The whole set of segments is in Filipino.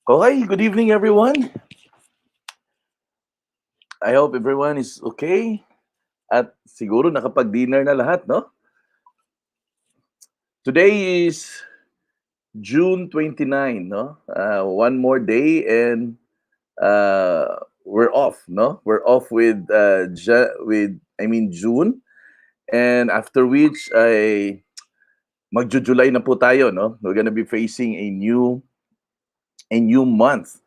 Okay, good evening everyone. I hope everyone is okay at siguro nakapag-dinner na lahat, no? Today is June 29, no? One more day and we're off, no? We're off with June, and after which ay magjo-July na po tayo, no? We're gonna be facing a new month.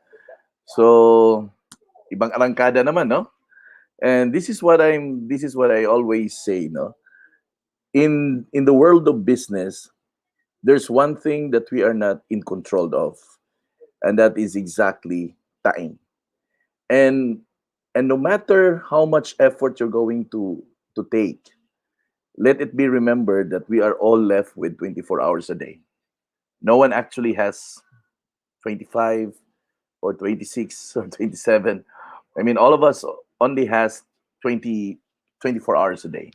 So, ibang arangkada naman, no? And this is what I always say, no? In the world of business, there's one thing that we are not in control of, and that is exactly time. And and no matter how much effort you're going to take, let it be remembered that we are all left with 24 hours a day. No one actually has 25 or 26 or 27. I mean, all of us only has 20 24 hours a day.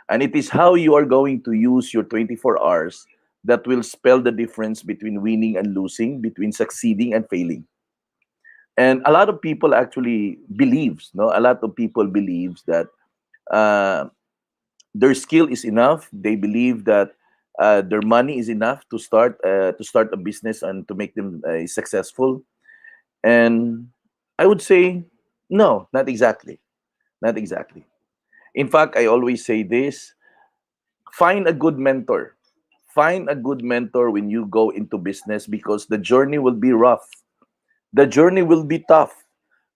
And it is how you are going to use your 24 hours that will spell the difference between winning and losing, between succeeding and failing. And a lot of people actually believes, no, a lot of people believes that uh, their skill is enough. They believe that their money is enough to start a business and to make them successful. And I would say, no, not exactly, not exactly. In fact, I always say this: find a good mentor. Find a good mentor when you go into business, because the journey will be rough. The journey will be tough.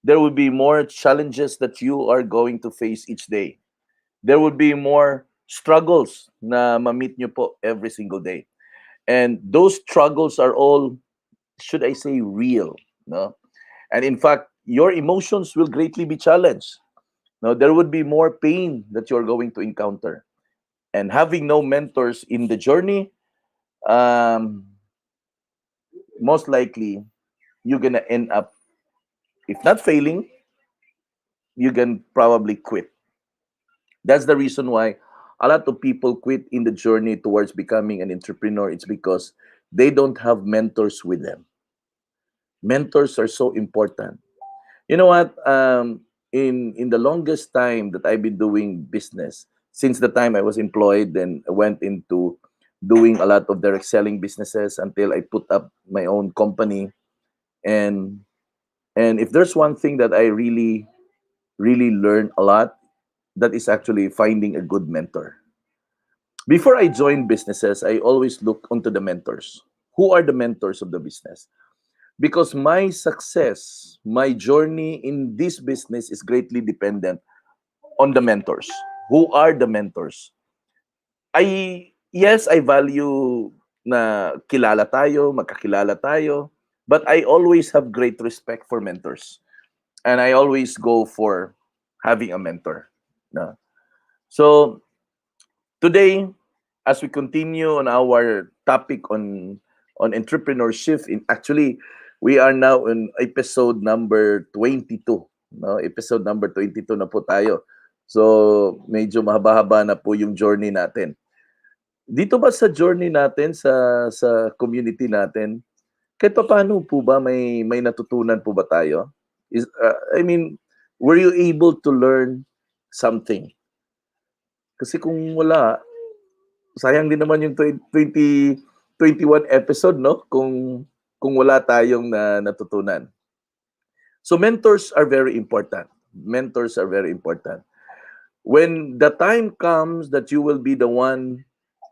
There will be more challenges that you are going to face each day. There will be more struggles na ma-meet nyo po every single day. And those struggles are all, should I say, real, no? And in fact, your emotions will greatly be challenged. Now, there would be more pain that you're going to encounter. And having no mentors in the journey, um, most likely you're gonna end up, if not failing, you can probably quit. That's the reason why a lot of people quit in the journey towards becoming an entrepreneur. It's because they don't have mentors with them. Mentors are so important. You know what? In the longest time that I've been doing business, since the time I was employed, then I went into doing a lot of direct selling businesses until I put up my own company. And and if there's one thing that I really learned a lot, that is actually finding a good mentor. Before I join businesses, I always look onto the mentors. Who are the mentors of the business? Because my success, my journey in this business is greatly dependent on the mentors. Who are the mentors? Yes, I value na kilala tayo, magkakilala tayo, but I always have great respect for mentors. And I always go for having a mentor. No? So today, as we continue on our topic on entrepreneurship, in actually we are now in episode number 22. No, episode number 22 na po tayo. So medyo mahaba-haba na po yung journey natin. Dito ba sa journey natin sa community natin, kahit paano po ba may natutunan po ba tayo? I mean, were you able to learn something? Kasi kung wala, sayang din naman yung 21 episode, no? Kung wala tayong natutunan. So mentors are very important. Mentors are very important. When the time comes that you will be the one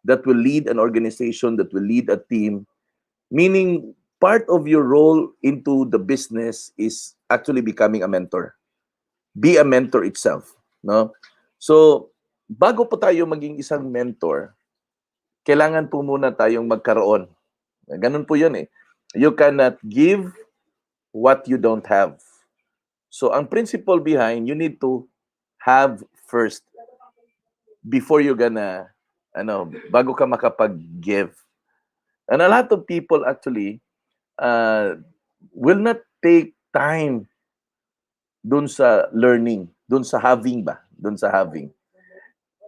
that will lead an organization, that will lead a team, meaning part of your role into the business is actually becoming a mentor. Be a mentor itself, no? So, bago po tayo maging isang mentor, kailangan po muna tayong magkaroon. Ganun po yun eh. You cannot give what you don't have. So, ang principle behind, you need to have first before you gonna, bago ka makapag-give. And a lot of people actually uh, will not take time dun sa learning, dun sa having ba, dun sa having.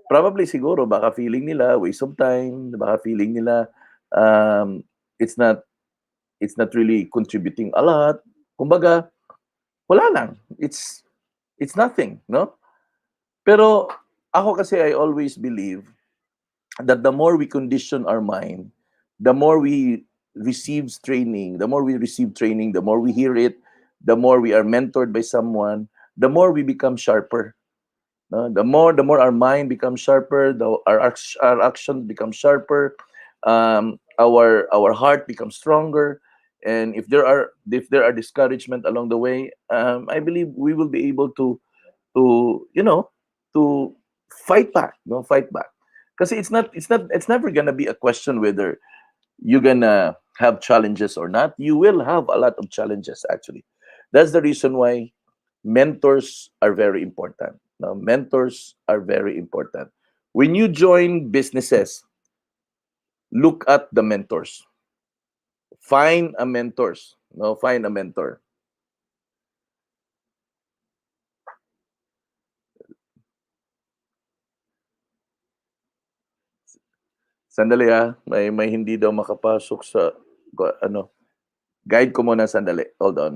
Probably siguro, baka feeling nila waste of time, baka feeling nila um, it's not It's not really contributing a lot. Kumbaga, wala lang. It's nothing, no? Pero ako kasi I always believe that the more we condition our mind, the more we receive training, the more we hear it, the more we are mentored by someone, the more we become sharper. No? The more our mind becomes sharper, our actions become sharper, our heart becomes stronger, and if there are discouragement along the way, I believe we will be able to to fight back, fight back. Because it's never gonna be a question whether you're gonna have challenges or not. You will have a lot of challenges actually. That's the reason why mentors are very important. Now, mentors are very important. When you join businesses, look at the mentors. Find a mentors. No, find a mentor. Sandali may hindi daw makapasok sa ano. Guide ko muna sandali. Hold on.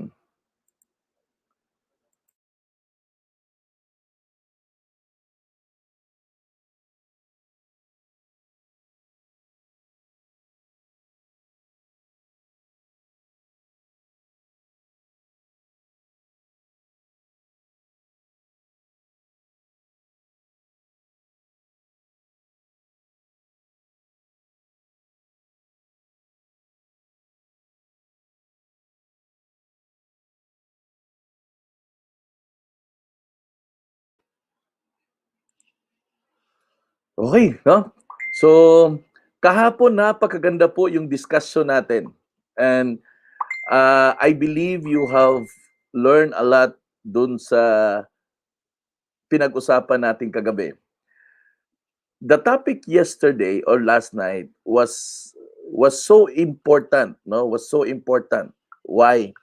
Okay, no? So, kahapon napakaganda po yung discussion natin. And I believe you have learned a lot dun sa pinag-usapan natin kagabi. The topic yesterday or last night was so important, no? Was so important. Why?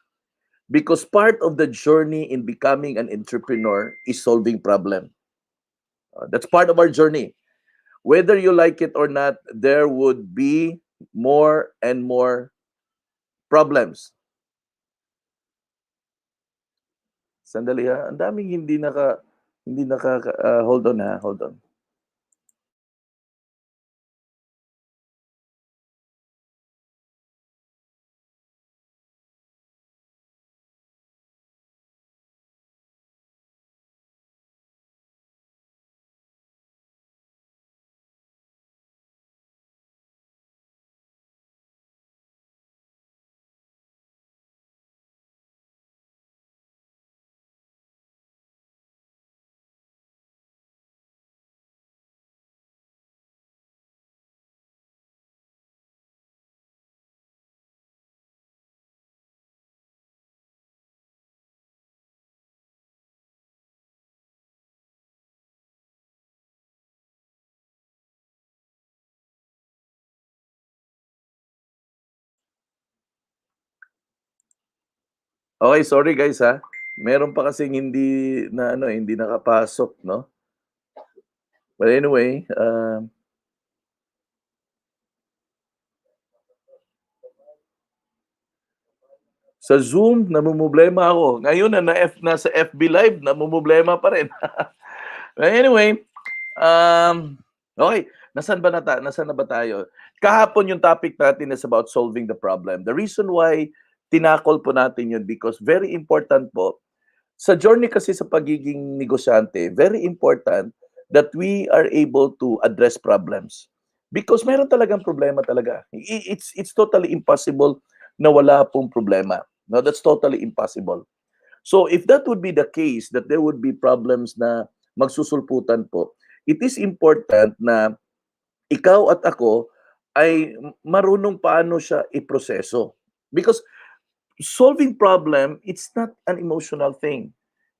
Because part of the journey in becoming an entrepreneur is solving problem. That's part of our journey. Whether you like it or not, there would be more and more problems. Sandali Ang daming hindi naka hold on hold on. Okay, sorry guys Meron pa kasing hindi nakapasok, no? But anyway, sa Zoom, namumblema ako. Ngayon nasa FB Live, namumblema pa rin. But anyway, okay. Nasaan na ba tayo? Kahapon yung topic natin is about solving the problem. The reason why tinakol po natin yun because very important po. Sa journey kasi sa pagiging negosyante, very important that we are able to address problems. Because meron talagang problema talaga. It's totally impossible na wala pong problema. No, that's totally impossible. So if that would be the case, that there would be problems na magsusulputan po, it is important na ikaw at ako ay marunong paano siya iproseso. Because solving problem, it's not an emotional thing.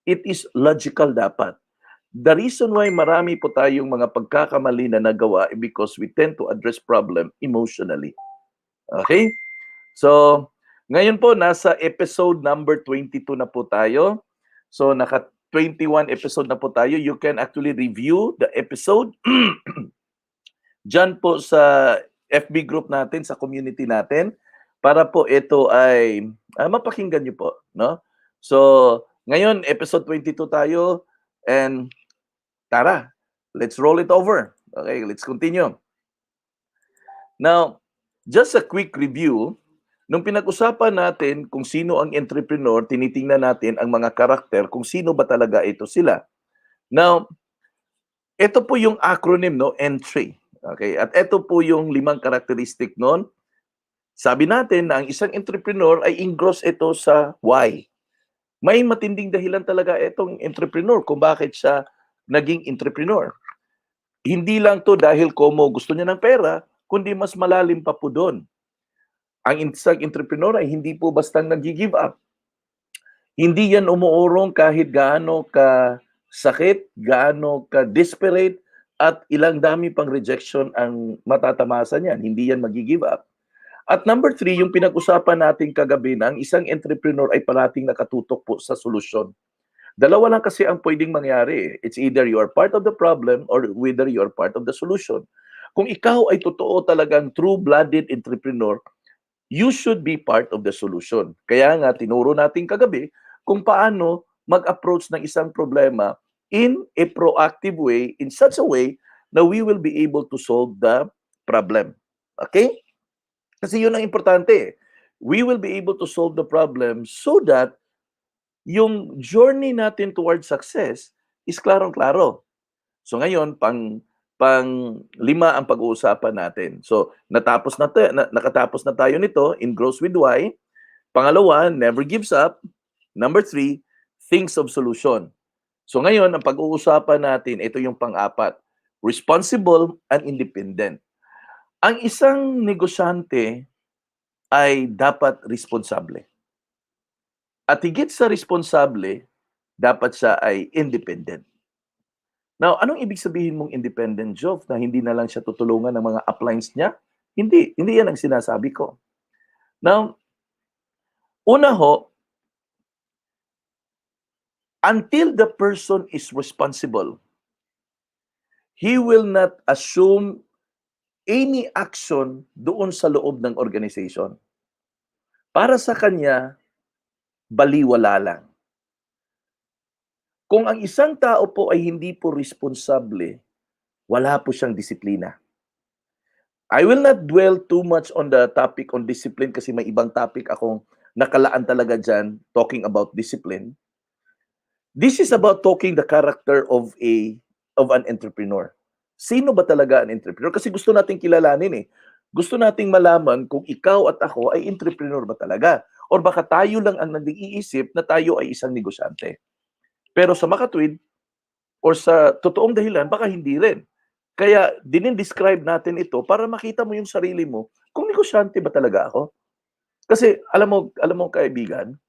It is logical dapat. The reason why marami po tayong mga pagkakamali na nagawa because we tend to address problem emotionally. Okay? So, ngayon po, nasa episode number 22 na po tayo. So, naka 21 episode na po tayo. You can actually review the episode dyan po sa FB group natin, sa community natin. para po ito ay mapakinggan niyo po, no? So, ngayon episode 22 tayo and tara, let's roll it over. Okay, let's continue. Now, just a quick review, nung pinag-usapan natin kung sino ang entrepreneur, tinitingnan natin ang mga karakter, kung sino ba talaga ito sila. Now, ito po yung acronym, no, entry. Okay, at ito po yung 5 karakteristik noon. Sabi natin na ang isang entrepreneur ay engross ito sa why. May matinding dahilan talaga itong entrepreneur kung bakit siya naging entrepreneur. Hindi lang to dahil komo gusto niya ng pera, kundi mas malalim pa po doon. Ang isang entrepreneur ay hindi po bastang nag-give up. Hindi yan umuurong kahit gaano ka sakit, gaano ka desperate, at ilang dami pang rejection ang matatamasa niyan. Hindi yan mag-give up. At number 3, yung pinag-usapan natin kagabi na ang isang entrepreneur ay parating nakatutok po sa solusyon. Dalawa lang kasi ang pwedeng mangyari. It's either you are part of the problem or whether you are part of the solution. Kung ikaw ay totoo talagang true-blooded entrepreneur, you should be part of the solution. Kaya nga, tinuro natin kagabi kung paano mag-approach ng isang problema in a proactive way, in such a way na we will be able to solve the problem. Okay? Kasi yun ang importante. We will be able to solve the problem so that yung journey natin towards success is klarong-klaro. So ngayon, pang 5 ang pag-uusapan natin. So nakatapos na tayo nito, engross with why. Pangalawa, never gives up. Number 3, thinks of solution. So ngayon, ang pag-uusapan natin, ito yung pang-4, responsible and independent. Ang isang negosyante ay dapat responsable. At higit sa responsable, dapat siya ay independent. Now, anong ibig sabihin mong independent, Jov? Na hindi na lang siya tutulungan ng mga uplines niya? Hindi yan ang sinasabi ko. Now, una ho, until the person is responsible, he will not assume any action doon sa loob ng organization. Para sa kanya, baliwala lang. Kung ang isang tao po ay hindi po responsable, wala po siyang disiplina. I will not dwell too much on the topic on discipline kasi may ibang topic akong nakalaan talaga dyan talking about discipline. This is about talking the character of an entrepreneur. Sino ba talaga ang entrepreneur? Kasi gusto nating kilalanin eh. Gusto nating malaman kung ikaw at ako ay entrepreneur ba talaga? Or baka tayo lang ang nag-iisip na tayo ay isang negosyante. Pero sa makatwid, or sa totoong dahilan, baka hindi rin. Kaya dinidescribe natin ito para makita mo yung sarili mo kung negosyante ba talaga ako. Kasi alam mo kaibigan,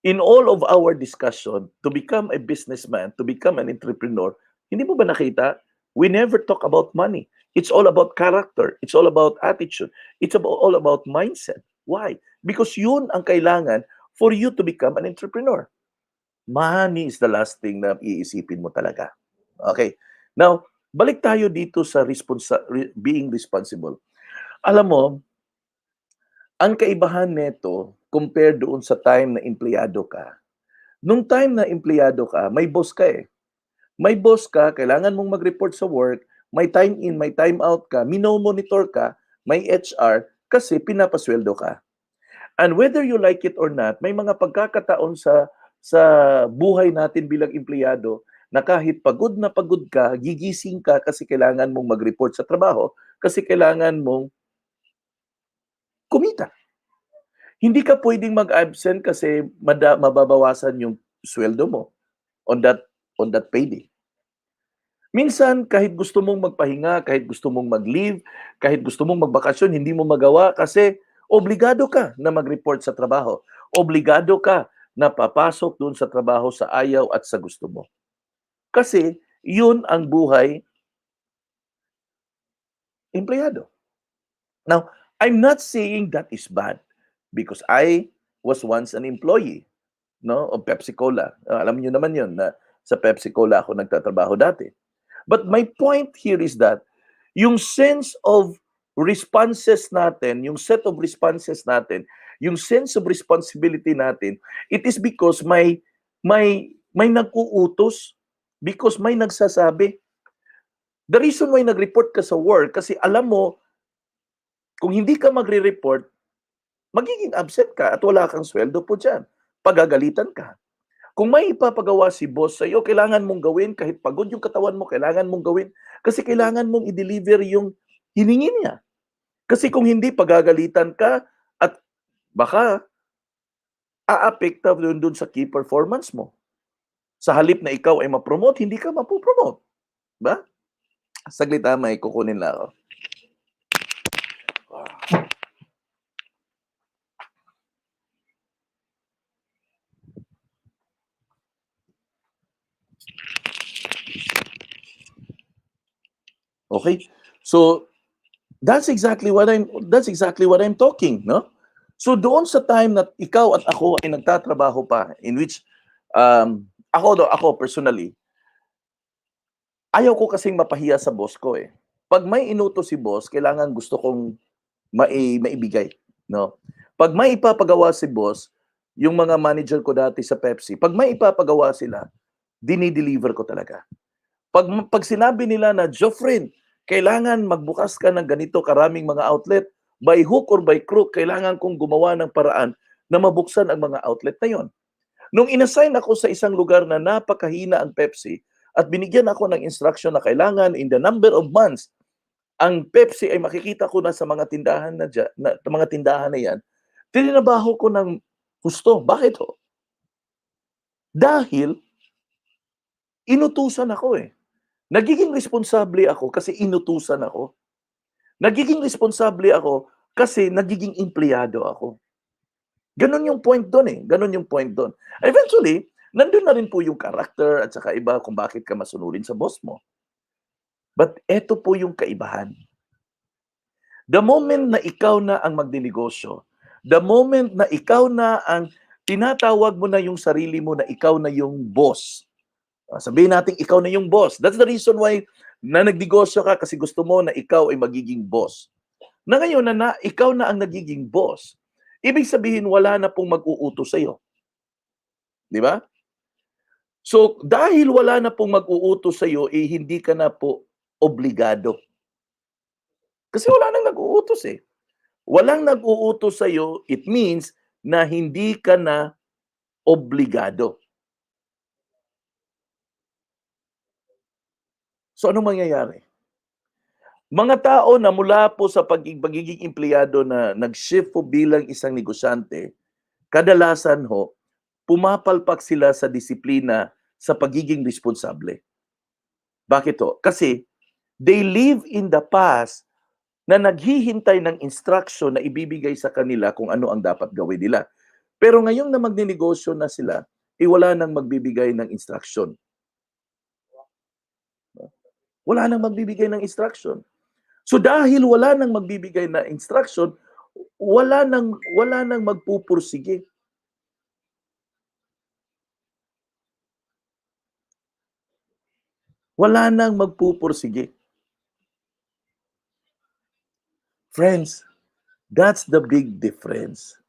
in all of our discussion to become a businessman, to become an entrepreneur, hindi mo ba nakita? We never talk about money. It's all about character. It's all about attitude. It's all about mindset. Why? Because yun ang kailangan for you to become an entrepreneur. Money is the last thing na iisipin mo talaga. Okay. Now, balik tayo dito sa being responsible. Alam mo, ang kaibahan nito compared doon sa time na empleyado ka. Nung time na empleyado ka, may boss ka eh. May boss ka, kailangan mong mag-report sa work, may time in, may time out ka, monitor ka, may HR, kasi pinapasweldo ka. And whether you like it or not, may mga pagkakataon sa buhay natin bilang empleyado na kahit pagod na pagod ka, gigising ka kasi kailangan mong mag-report sa trabaho, kasi kailangan mong kumita. Hindi ka pwedeng mag-absent kasi mababawasan yung sweldo mo on that payday. Minsan, kahit gusto mong magpahinga, kahit gusto mong mag-leave, kahit gusto mong magbakasyon, hindi mo magawa kasi obligado ka na mag-report sa trabaho. Obligado ka na papasok doon sa trabaho sa ayaw at sa gusto mo. Kasi yun ang buhay empleyado. Now, I'm not saying that is bad because I was once an employee, no, of Pepsi Cola. Alam niyo naman yun na sa Pepsi Cola ako nagtatrabaho dati. But my point here is that yung sense of responses natin, yung set of responses natin, yung sense of responsibility natin, it is because may nag-uutos, because may nagsasabi. The reason why nag-report ka sa work, kasi alam mo, kung hindi ka magre-report, magiging absent ka at wala kang sweldo po dyan. Pagagalitan ka. Kung may ipapagawa si boss sa iyo, kailangan mong gawin, kahit pagod yung katawan mo, kailangan mong gawin, kasi kailangan mong i-deliver yung hiningi niya. Kasi kung hindi, pagagalitan ka at baka aapekta dun sa key performance mo. Sa halip na ikaw ay ma-promote, hindi ka mapopromote. Ba? Saglit may kukunin lang ako. Okay? So, that's exactly what I'm talking, no? So doon sa time na ikaw at ako ay nagtatrabaho pa, in which ako personally, ayaw ko kasing mapahiya sa boss ko eh. Pag may inutos si boss, kailangan gusto kong maibigay, no? Pag may ipapagawa si boss, yung mga manager ko dati sa Pepsi, pag may ipapagawa sila, dinideliver ko talaga. Pag sinabi nila na, Joffrin, kailangan magbukas ka ng ganito karaming mga outlet, by hook or by crook, kailangan kong gumawa ng paraan na mabuksan ang mga outlet na yon. Nung inassign ako sa isang lugar na napakahina ang Pepsi, at binigyan ako ng instruction na kailangan in the number of months, ang Pepsi ay makikita ko na sa mga tindahan mga tindahan na yan, tininabaho ko ng husto. Bakit ho? Dahil inutusan ako eh. Nagiging responsable ako kasi inutusan ako. Nagiging responsable ako kasi nagiging empleyado ako. Ganon yung point doon eh. Ganon yung point doon. Eventually, nandun na rin po yung character at saka iba kung bakit ka masunurin sa boss mo. But eto po yung kaibahan. The moment na ikaw na ang magdinegosyo, the moment na ikaw na ang tinatawag mo na yung sarili mo na ikaw na yung boss. Sabihin natin ikaw na yung boss. That's the reason why na nagnegosyo ka, kasi gusto mo na ikaw ay magiging boss. Na ngayon na ikaw na ang nagiging boss, ibig sabihin wala na pong mag-uutos sa iyo. Di ba? So, dahil wala na pong mag-uutos sa iyo, hindi ka na po obligado. Kasi wala nang nag-uutos eh. Walang nag-uutos sa iyo, it means na hindi ka na obligado. So, ano mangyayari? Mga tao na mula po sa pagiging empleyado na nag-shift po bilang isang negosyante, kadalasan ho, pumapalpak sila sa disiplina sa pagiging responsable. Bakit ho? Kasi they live in the past na naghihintay ng instruction na ibibigay sa kanila kung ano ang dapat gawin nila. Pero ngayong na magninegosyo na sila, wala nang magbibigay ng instruction. Wala nang magbibigay ng instruction. So dahil wala nang magbibigay na instruction, wala nang magpupursige. Wala nang magpupursige. Friends, that's the big difference.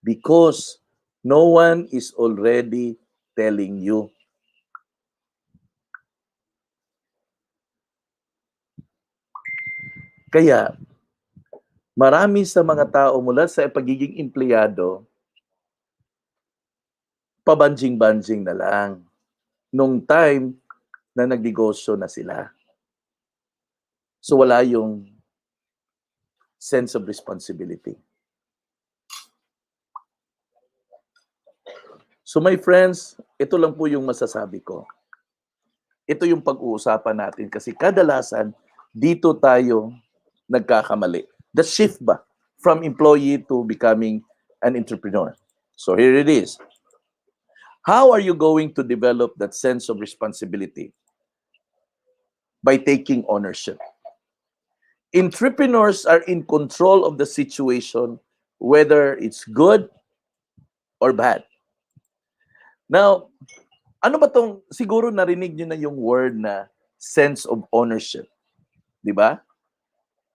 Because no one is already telling you. Kaya, marami sa mga tao mula sa pagiging empleyado, pabanjing-banjing na lang nung time na nagnegosyo na sila. So wala yung sense of responsibility. So my friends, ito lang po yung masasabi ko. Ito yung pag-uusapan natin kasi kadalasan dito tayo nagkakamali. The shift ba from employee to becoming an entrepreneur? So here it is. How are you going to develop that sense of responsibility? By taking ownership. Entrepreneurs are in control of the situation, whether it's good or bad. Now, ano ba tong, siguro narinig nyo na yung word na sense of ownership. Di ba?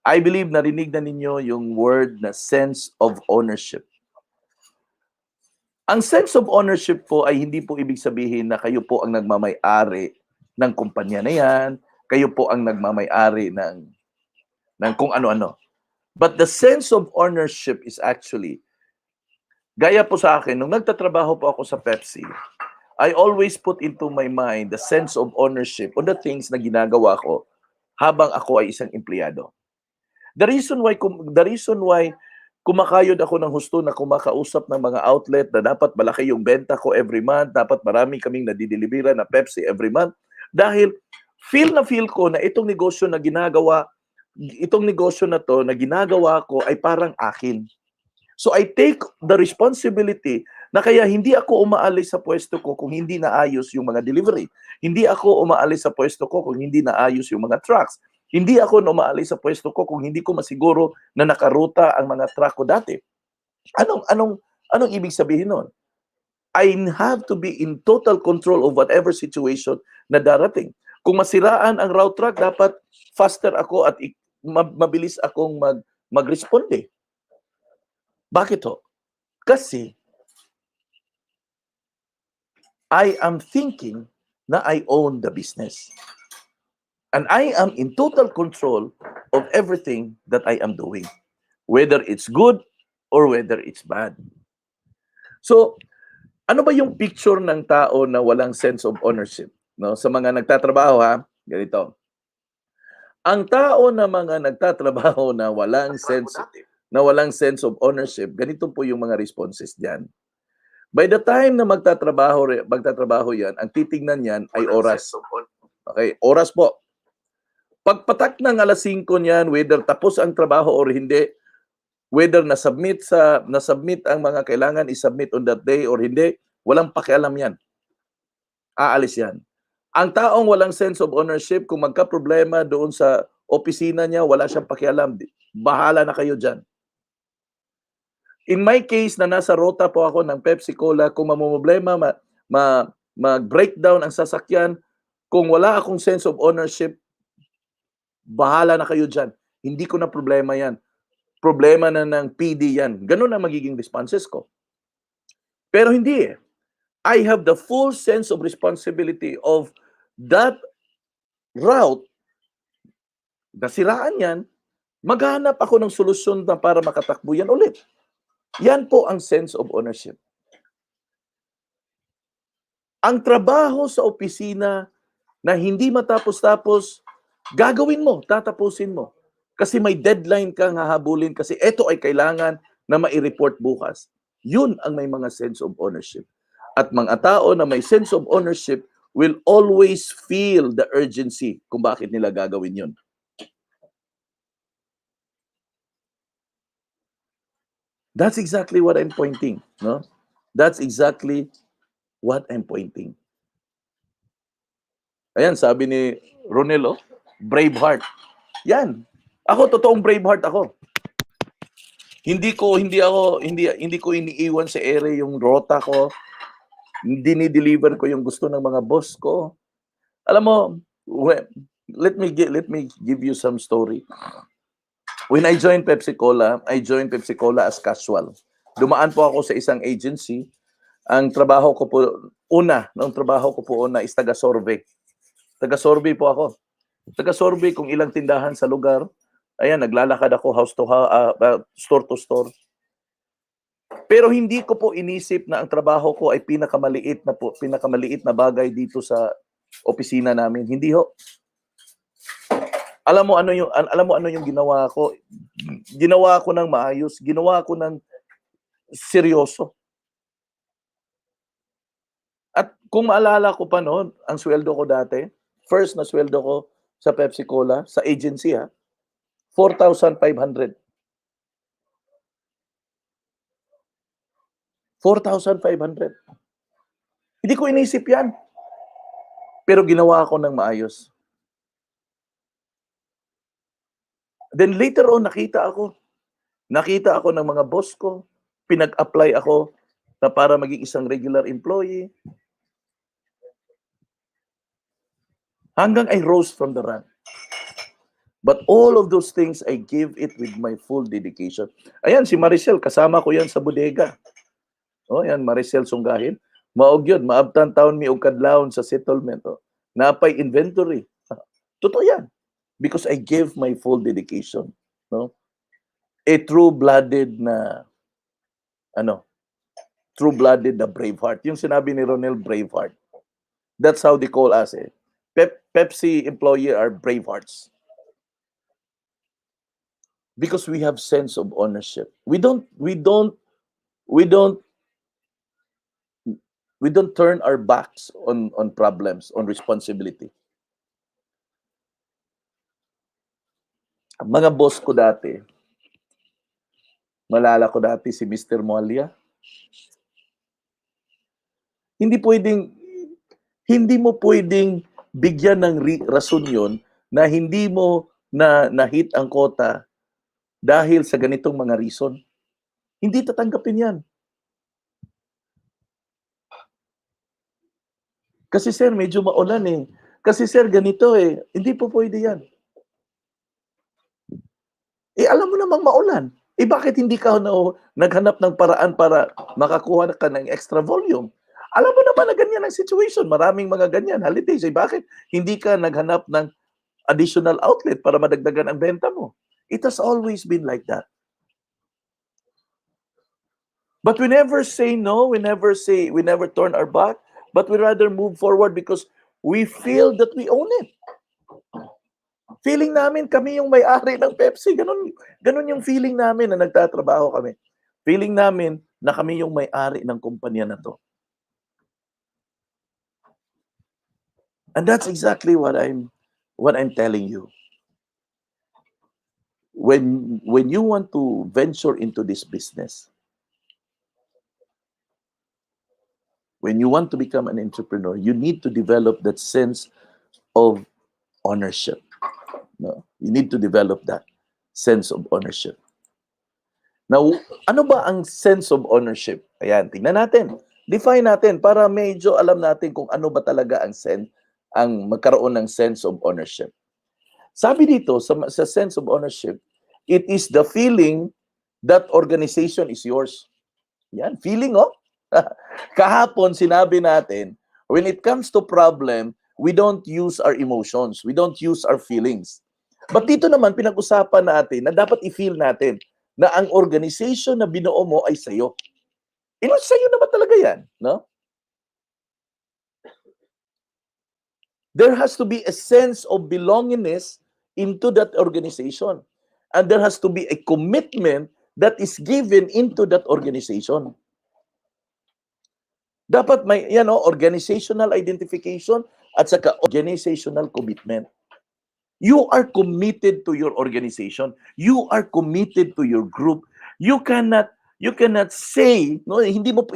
I believe narinig na ninyo yung word na sense of ownership. Ang sense of ownership po ay hindi po ibig sabihin na kayo po ang nagmamay-ari ng kumpanya na yan, kayo po ang nagmamay-ari ng kung ano-ano. But the sense of ownership is actually, gaya po sa akin, nung nagtatrabaho po ako sa Pepsi, I always put into my mind the sense of ownership on the things na ginagawa ko habang ako ay isang empleyado. The reason why kumakayod ako ng husto na kumakausap ng mga outlet na dapat malaki yung benta ko every month, dapat marami kaming nadideliveran na Pepsi every month, dahil feel ko na itong negosyo na ginagawa ko ay parang akin. So I take the responsibility na kaya hindi ako umaalis sa pwesto ko kung hindi naayos yung mga delivery. Hindi ako umaalis sa pwesto ko kung hindi naayos yung mga trucks. Hindi ako umaalis sa pwesto ko kung hindi ko masiguro na nakaruta ang mga truck ko dati. Anong ibig sabihin nun? I have to be in total control of whatever situation na darating. Kung masiraan ang route truck, dapat faster ako at mabilis akong mag-responde. Bakit ho? Kasi I am thinking na I own the business. And I am in total control of everything that I am doing. Whether it's good or whether it's bad. So, ano ba yung picture ng tao na walang sense of ownership? No, sa mga nagtatrabaho ganito. Ang tao na mga nagtatrabaho na walang sense of ownership, ganito po yung mga responses diyan. By the time na magtatrabaho yan, ang titingnan yan ay oras. Okay, oras po. Pagpatak ng alas 5 niyan, whether tapos ang trabaho or hindi, whether na-submit ang mga kailangan i-submit on that day or hindi, walang pakialam yan. Aalis yan. Ang taong walang sense of ownership, kung magka-problema doon sa opisina niya, wala siyang pakialam. Bahala na kayo dyan. In my case, na nasa rota po ako ng Pepsi Cola, kung mamumblema, mag-breakdown ang sasakyan, kung wala akong sense of ownership, bahala na kayo dyan. Hindi ko na problema yan. Problema na ng PD yan. Ganun ang magiging responses ko. Pero hindi eh. I have the full sense of responsibility of that route. Nasiraan yan, maghanap ako ng solusyon na para makatakbo yan ulit. Yan po ang sense of ownership. Ang trabaho sa opisina na hindi matapos-tapos, gagawin mo, tatapusin mo. Kasi may deadline kang hahabulin kasi ito ay kailangan na mai-report bukas. Yun ang may mga sense of ownership. At mga tao na may sense of ownership will always feel the urgency kung bakit nila gagawin yun. That's exactly what I'm pointing, no? That's exactly what I'm pointing. Ayan, sabi ni Ronelo, Braveheart. Yan. Ako totoong Braveheart ako. Hindi ko iniiwan sa ere yung rota ko. Dini-deliver ko yung gusto ng mga boss ko. Alam mo, let me give you some story. When I joined Pepsi Cola as casual. Dumaan po ako sa isang agency. Ang trabaho ko po una is taga-survey. Taga-survey po ako. Taga-survey kung ilang tindahan sa lugar. Ayan, naglalakad ako house to house, store to store. Pero hindi ko po inisip na ang trabaho ko ay pinakamaliit na bagay dito sa opisina namin. Hindi ho. Alam mo ano yung ginawa ko? Ginawa ko ng maayos, ginawa ko ng seryoso. At kung maalala ko pa noon, ang sweldo ko dati, first na sweldo ko sa Pepsi Cola, sa agency 4,500. 4,500. Hindi ko inisip yan. Pero ginawa ko ng maayos. Then later on, nakita ako ng mga boss ko, pinag-apply ako na para maging isang regular employee. Hanggang I rose from the rank. But all of those things, I give it with my full dedication. Ayan, si Maricel, kasama ko yan sa bodega. Oh, yan, Maricel Sunggahin. Maog yun, maabtan taon mi og kadlawon sa settlement. Oh. Napay inventory. Totoo yan. Because I give my full dedication. No? A true-blooded na, true-blooded na Braveheart. Yung sinabi ni Ronel, Braveheart. That's how they call us. Pepsi employee are Bravehearts. Because we have sense of ownership. We don't turn our backs on problems, on responsibility. Mga boss ko dati, malala ko dati si Mr. Moalia. Hindi mo pwedeng bigyan ng rason yon na hindi mo na-hit ang quota dahil sa ganitong mga reason. Hindi tatanggapin yan. Kasi sir, medyo maulan eh. Kasi sir, ganito eh. Hindi po pwede yan. Alam mo namang maulan. Bakit hindi ka naghanap ng paraan para makakuha ka ng extra volume? Alam mo naman na ganyan ang situation. Maraming mga ganyan. Holidays. Bakit hindi ka naghanap ng additional outlet para madagdagan ang benta mo? It has always been like that. But we never say no. We never turn our back. But we rather move forward because we feel that we own it. Feeling namin kami yung may-ari ng Pepsi. Ganun yung feeling namin na nagtatrabaho kami. Feeling namin na kami yung may-ari ng kumpanya na to. And that's exactly what I'm telling you. When you want to venture into this business, when you want to become an entrepreneur, you need to develop that sense of ownership. No? You need to develop that sense of ownership. Now, ano ba ang sense of ownership? Ayan, tingnan natin. Define natin para medyo alam natin kung ano ba talaga ang magkaroon ng sense of ownership. Sabi dito, sa sense of ownership, it is the feeling that organization is yours. Yan, feeling, oh. Kahapon, sinabi natin, when it comes to problem, we don't use our emotions. We don't use our feelings. But dito naman, pinag-usapan natin na dapat i-feel natin na ang organization na binuo mo ay sa'yo. Sa'yo na ba talaga yan? No? There has to be a sense of belongingness into that organization. And there has to be a commitment that is given into that organization. Dapat may organizational identification at saka organizational commitment. You are committed to your organization. You are committed to your group. You cannot say, no, hindi mo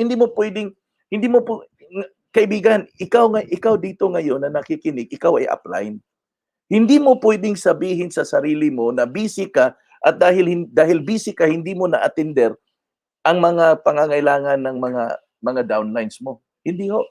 kaibigan, ikaw dito ngayon na nakikinig, ikaw ay upline. Hindi mo pwedeng sabihin sa sarili mo na busy ka at dahil busy ka, hindi mo na-attender ang mga pangangailangan ng mga downlines mo. Hindi ho.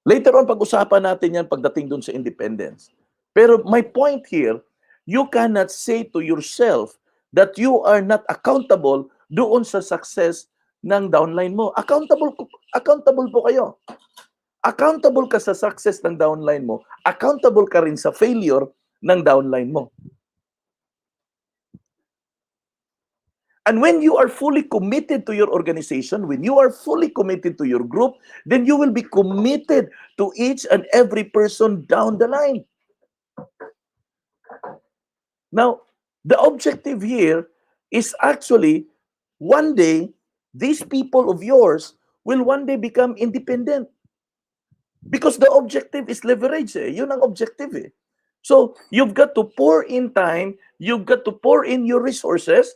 Later on, pag-usapan natin yan pagdating dun sa independence. Pero my point here, you cannot say to yourself that you are not accountable doon sa success ng downline mo. Accountable po kayo. Accountable ka sa success ng downline mo. Accountable ka rin sa failure ng downline mo. And when you are fully committed to your organization, when you are fully committed to your group, then you will be committed to each and every person down the line. Now, the objective here is actually one day, these people of yours will one day become independent. Because the objective is leverage. Yun ang objective. So, you've got to pour in time, you've got to pour in your resources,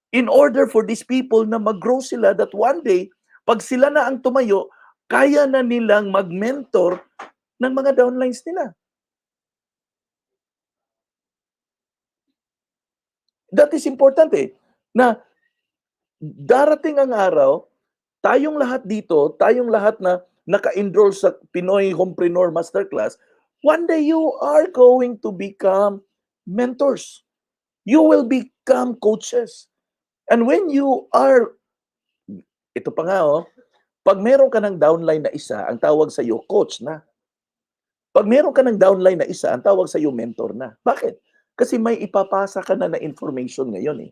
in order for these people na mag-grow sila that one day, pag sila na ang tumayo, kaya na nilang mag-mentor ng mga downlines nila. That is important na darating ang araw, tayong lahat dito, tayong lahat na naka-enroll sa Pinoy Homepreneur Masterclass, One day you are going to become mentors. You will become coaches. And when you are, ito pa nga pag meron ka ng downline na isa, ang tawag sa iyo coach na. Pag meron ka ng downline na isa, ang tawag sa iyo mentor na. Bakit? Kasi may ipapasa ka na information ngayon eh.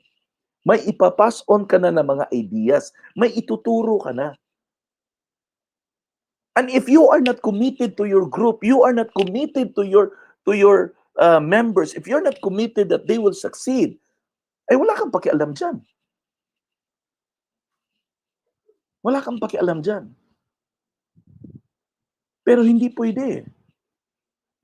May ipapass on ka na ng mga ideas. May ituturo ka na. And if you are not committed to your group, you are not committed to your members, if you're not committed that they will succeed, ay wala kang pakialam dyan. Wala kang pakialam dyan. Pero hindi pwede.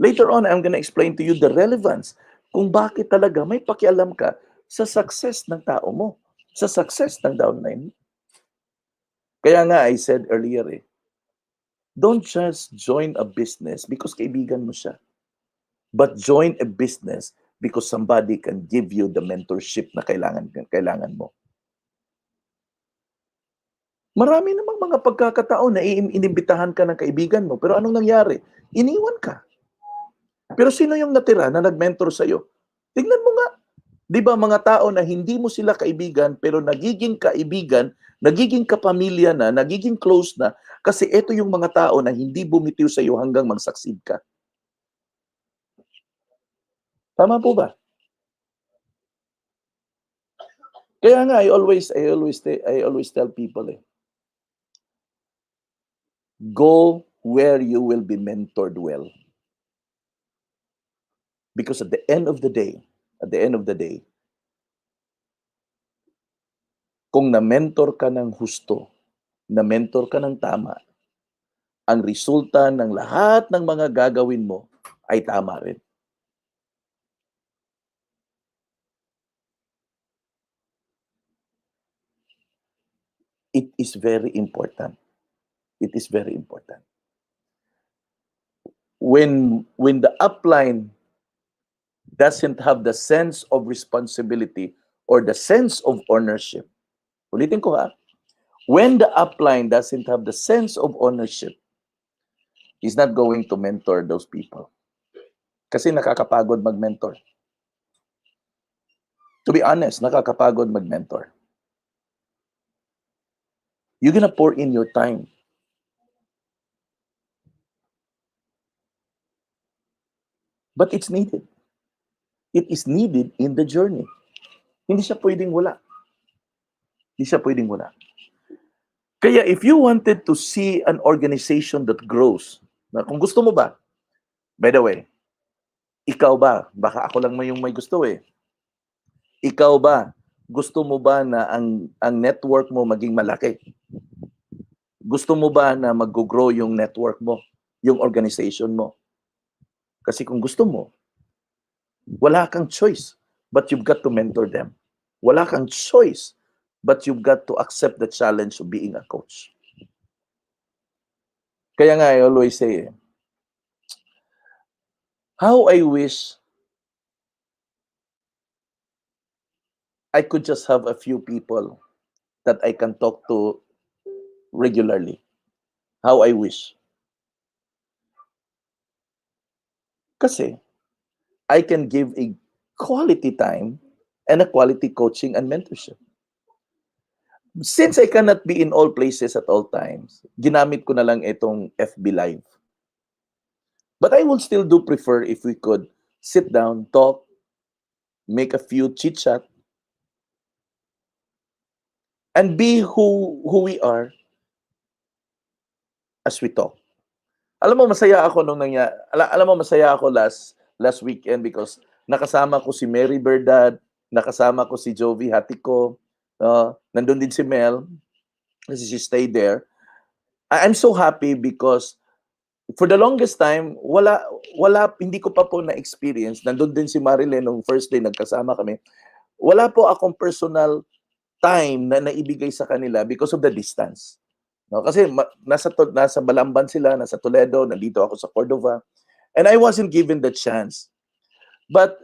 Later on, I'm gonna explain to you the relevance kung bakit talaga may pakialam ka sa success ng tao mo, sa success ng downline. Kaya nga, I said earlier don't just join a business because kaibigan mo siya. But join a business because somebody can give you the mentorship na kailangan mo. Marami namang mga pagkakataon na inimbitahan ka ng kaibigan mo, pero anong nangyari? Iniwan ka. Pero sino yung natira na nag-mentor sa'yo? Tingnan mo nga. Di ba mga tao na hindi mo sila kaibigan, pero nagiging kaibigan, nagiging kapamilya na, nagiging close na, kasi ito yung mga tao na hindi bumitiw sa'yo hanggang mag-succeed ka. Tama po ba? Kaya nga, I always tell people go where you will be mentored well. Because at the end of the day, kung na-mentor ka ng husto, na-mentor ka ng tama, ang resulta ng lahat ng mga gagawin mo ay tama rin. It is very important. It is very important. When the upline doesn't have the sense of responsibility or the sense of ownership, ulitin ko when the upline doesn't have the sense of ownership, he's not going to mentor those people. Kasi nakakapagod mag-mentor. To be honest, nakakapagod mag-mentor. You're gonna pour in your time. But it's needed. It is needed in the journey. Hindi siya pwedeng wala. Hindi siya pwedeng wala. Kaya if you wanted to see an organization that grows, na kung gusto mo ba, by the way, ikaw ba, baka ako lang yung may gusto ikaw ba, gusto mo ba na ang network mo maging malaki? Gusto mo ba na mag-grow yung network mo, yung organization mo? Kasi kung gusto mo, wala kang choice, but you've got to mentor them. Wala kang choice, but you've got to accept the challenge of being a coach. Kaya nga, I always say, how I wish I could just have a few people that I can talk to regularly. How I wish. Kasi I can give a quality time and a quality coaching and mentorship. Since I cannot be in all places at all times, ginamit ko na lang itong FB Live. But I would still do prefer if we could sit down, talk, make a few chit-chat, and be who we are as we talk. Alam mo, masaya ako masaya ako last weekend because nakasama ko si Mary Berdad, nakasama ko si Jovi Hatiko, nandun din si Mel, kasi she stayed there. I'm so happy because for the longest time, hindi ko pa po na-experience. Nandun din si Marilyn nung first day, nagkasama kami. Wala po akong personal time na naibigay sa kanila because of the distance. No, kasi nasa Balamban sila, nasa Toledo, nandito ako sa Cordova. And I wasn't given the chance. But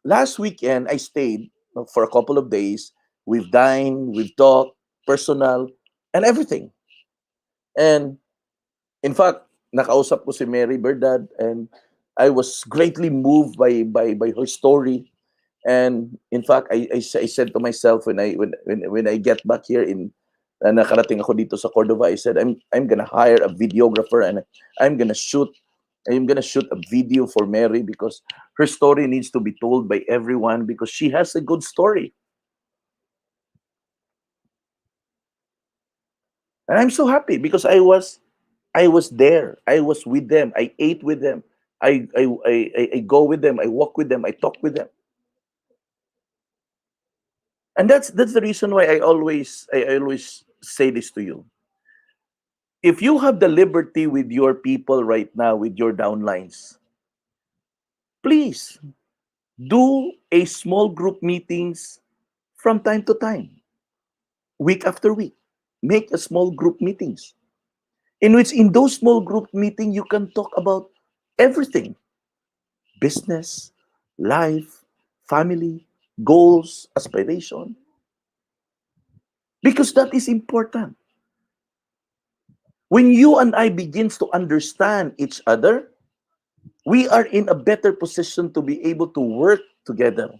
last weekend, I stayed for a couple of days. We've dined, we've talked, personal, and everything. And in fact, nakausap ko si Mary Berdad, and I was greatly moved by her story. And in fact, I said to myself when I get back here in nakarating ako dito sa Cordova, I said I'm gonna hire a videographer, and I'm gonna shoot a video for Mary, because her story needs to be told by everyone, because she has a good story. And I'm so happy because I was there. I was with them. I ate with them. I go with them. I walk with them. I talk with them. And that's the reason why I always say this to you. If you have the liberty with your people right now, with your downlines, please do a small group meetings from time to time, week after week. Make a small group meetings in which in those small group meeting you can talk about everything: business, life, family, goals, aspiration, because that is important. When you and I begins to understand each other, we are in a better position to be able to work together.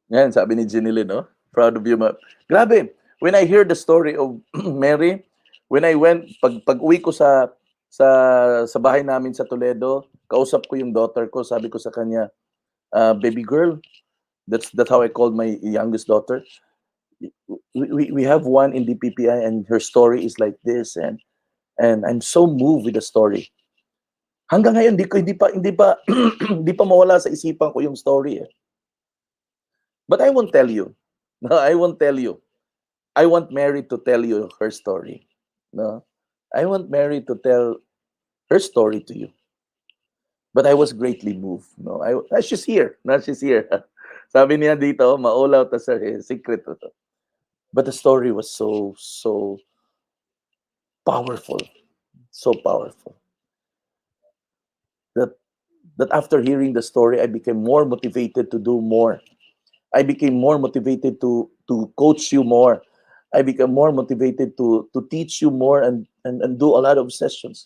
Yan, sabi ni Jinilin, no? Proud of you, ma. Grabe, when I hear the story of Mary, when I went, pag uwi ko sa sa bahay namin sa Toledo, kausap ko yung daughter ko, sabi ko sa kanya, baby girl, that's how I called my youngest daughter. We have one in the PPI, and her story is like this, and I'm so moved with the story. Hanggang ngayon hindi pa hindi pa mawala sa isipan ko yung story, eh. But I won't tell you. No, I won't tell you. I want Mary to tell you her story. No. I want Mary to tell her story to you. But I was greatly moved. No, she's here. No, she's here. Sabi niya dito, maulaw ta sa secret to. But the story was so powerful. So powerful. That that after hearing the story, I became more motivated to do more. I became more motivated to coach you more. I became more motivated to teach you more, and do a lot of sessions.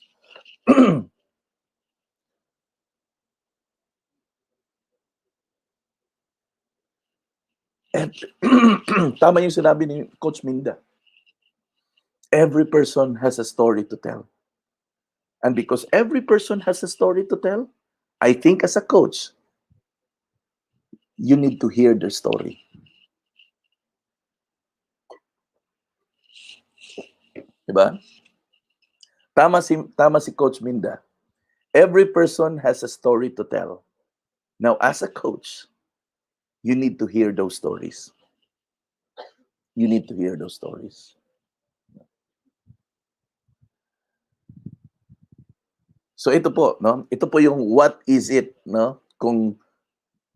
And tama yung sinabi ni Coach Minda. Every person has a story to tell. And because every person has a story to tell, I think as a coach, you need to hear their story. Diba? Tama si Coach Minda. Every person has a story to tell. Now, as a coach, you need to hear those stories. You need to hear those stories. So ito po, no? Ito po yung what is it, no? Kung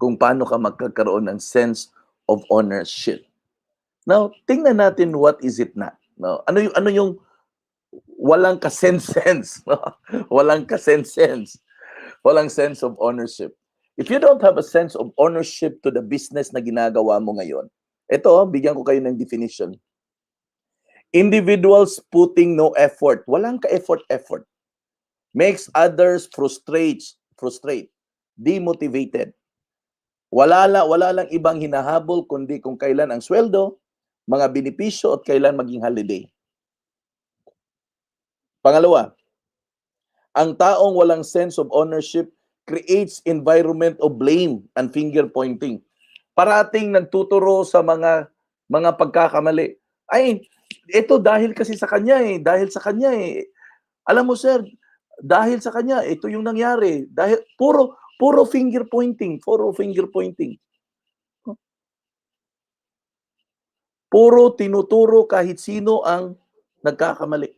paano ka magkakaroon ng sense of ownership. Now, tingnan natin what is it not, no? Ano yung walang ka-sense, no? Walang ka-sense. Walang sense of ownership. If you don't have a sense of ownership to the business na ginagawa mo ngayon, ito, bigyan ko kayo ng definition. Individuals putting no effort. Walang ka-effort. Makes others frustrate, demotivated. Wala lang ibang hinahabol kundi kung kailan ang sweldo, mga benepisyo, at kailan maging holiday. Pangalawa, ang taong walang sense of ownership creates environment of blame and finger pointing. Parating nagtuturo sa mga pagkakamali. Ay, ito dahil kasi sa kanya eh, dahil sa kanya eh. Alam mo sir, dahil sa kanya, ito yung nangyari. Dahil puro finger pointing. Puro tinuturo kahit sino ang nagkakamali.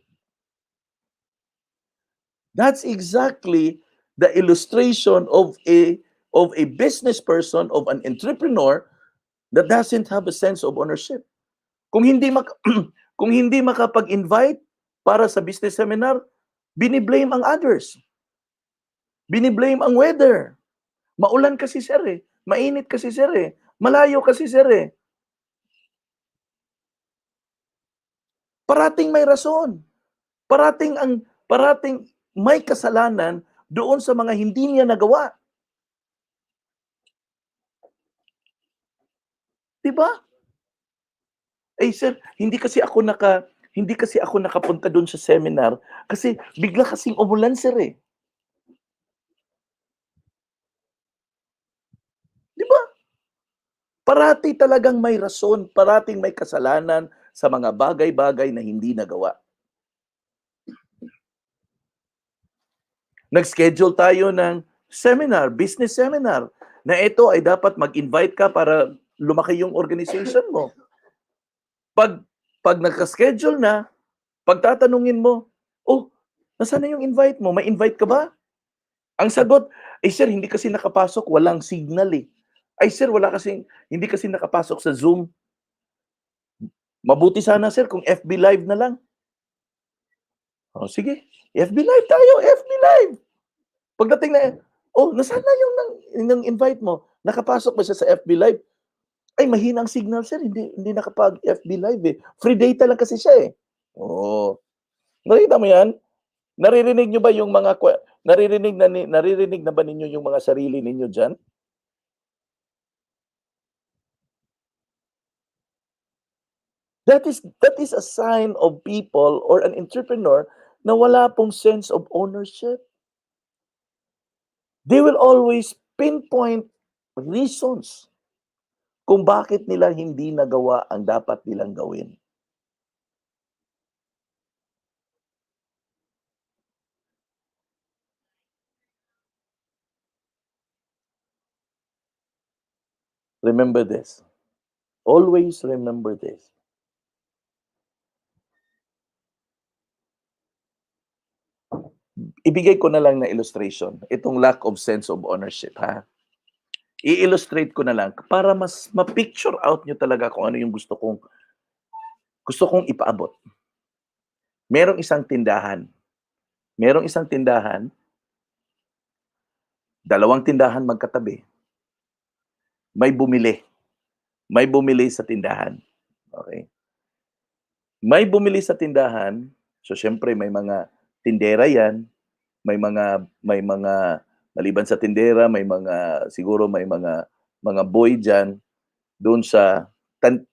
That's exactly the illustration of a business person, of an entrepreneur that doesn't have a sense of ownership. Kung hindi kung hindi makapag-invite para sa business seminar, biniblame ang others. Biniblame ang weather. Maulan kasi sir eh. Mainit kasi sir eh. Malayo kasi sir eh. Parating may rason. Parating may kasalanan doon sa mga hindi niya nagawa. 'Di ba? Eh, sir, hindi kasi ako nakapunta doon sa seminar kasi bigla kasing umulan, sir, eh. 'Di ba? Parati talagang may rason, parating may kasalanan sa mga bagay-bagay na hindi nagawa. Nag-schedule tayo ng seminar, business seminar, na ito ay dapat mag-invite ka para lumaki yung organization mo. Pag pag nagka-schedule na, pagtatanungin mo, "Oh, nasaan na yung invite mo? May invite ka ba?" Ang sagot, "Eh, sir, hindi kasi nakapasok, walang signal, eh." "Ay, sir, hindi kasi nakapasok sa Zoom." Mabuti sana, sir, kung FB Live na lang. "Oh, sige, FB Live tayo, FB Live." Pagdating na, "Oh, nasaan na yung invite mo? Nakapasok ba siya sa FB Live?" "Ay, mahina ang signal, sir, hindi nakapag-FB Live, eh. Free data lang kasi siya, eh." Oh, nakita mo 'yan? Naririnig niyo ba yung mga naririnig na ba ninyo yung mga sarili ninyo diyan? That is a sign of people or an entrepreneur na wala pong sense of ownership. They will always pinpoint reasons kung bakit nila hindi nagawa ang dapat nilang gawin. Remember this. Always remember this. Ibigay ko na lang na illustration, itong lack of sense of ownership, ha? I-illustrate ko na lang para mas ma-picture out niyo talaga kung ano yung gusto kong ipaabot. Merong isang tindahan, merong isang tindahan, dalawang tindahan magkatabi. May bumili, may bumili sa tindahan, okey? May bumili sa tindahan, so siyempre may mga tindera 'yan, may mga maliban sa tindera, may mga boy diyan doon sa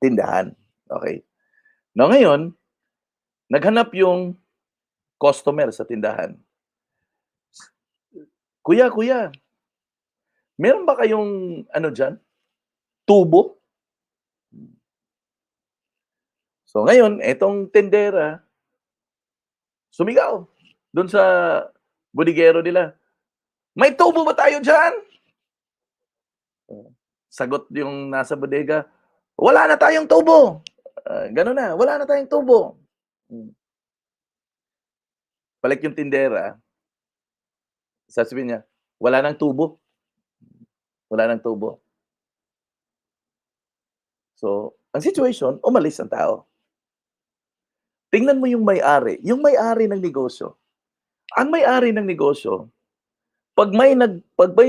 tindahan, okey? Now ngayon, naghanap yung customer sa tindahan. "Kuya, kuya, meron ba kayong ano diyan, tubo?" So ngayon, etong tindera, sumigaw do'n sa bodegero nila, "May tubo ba tayo diyan?" Oh, sagot yung nasa bodega, "Wala na tayong tubo." Gano'n na, "Wala na tayong tubo." Hmm, balik yung tindera, sasabihin niya, "Wala ng tubo, wala ng tubo." So, ang situation, umalis ang tao. Tingnan mo yung may-ari ng negosyo. Ang may-ari ng negosyo, 'pag may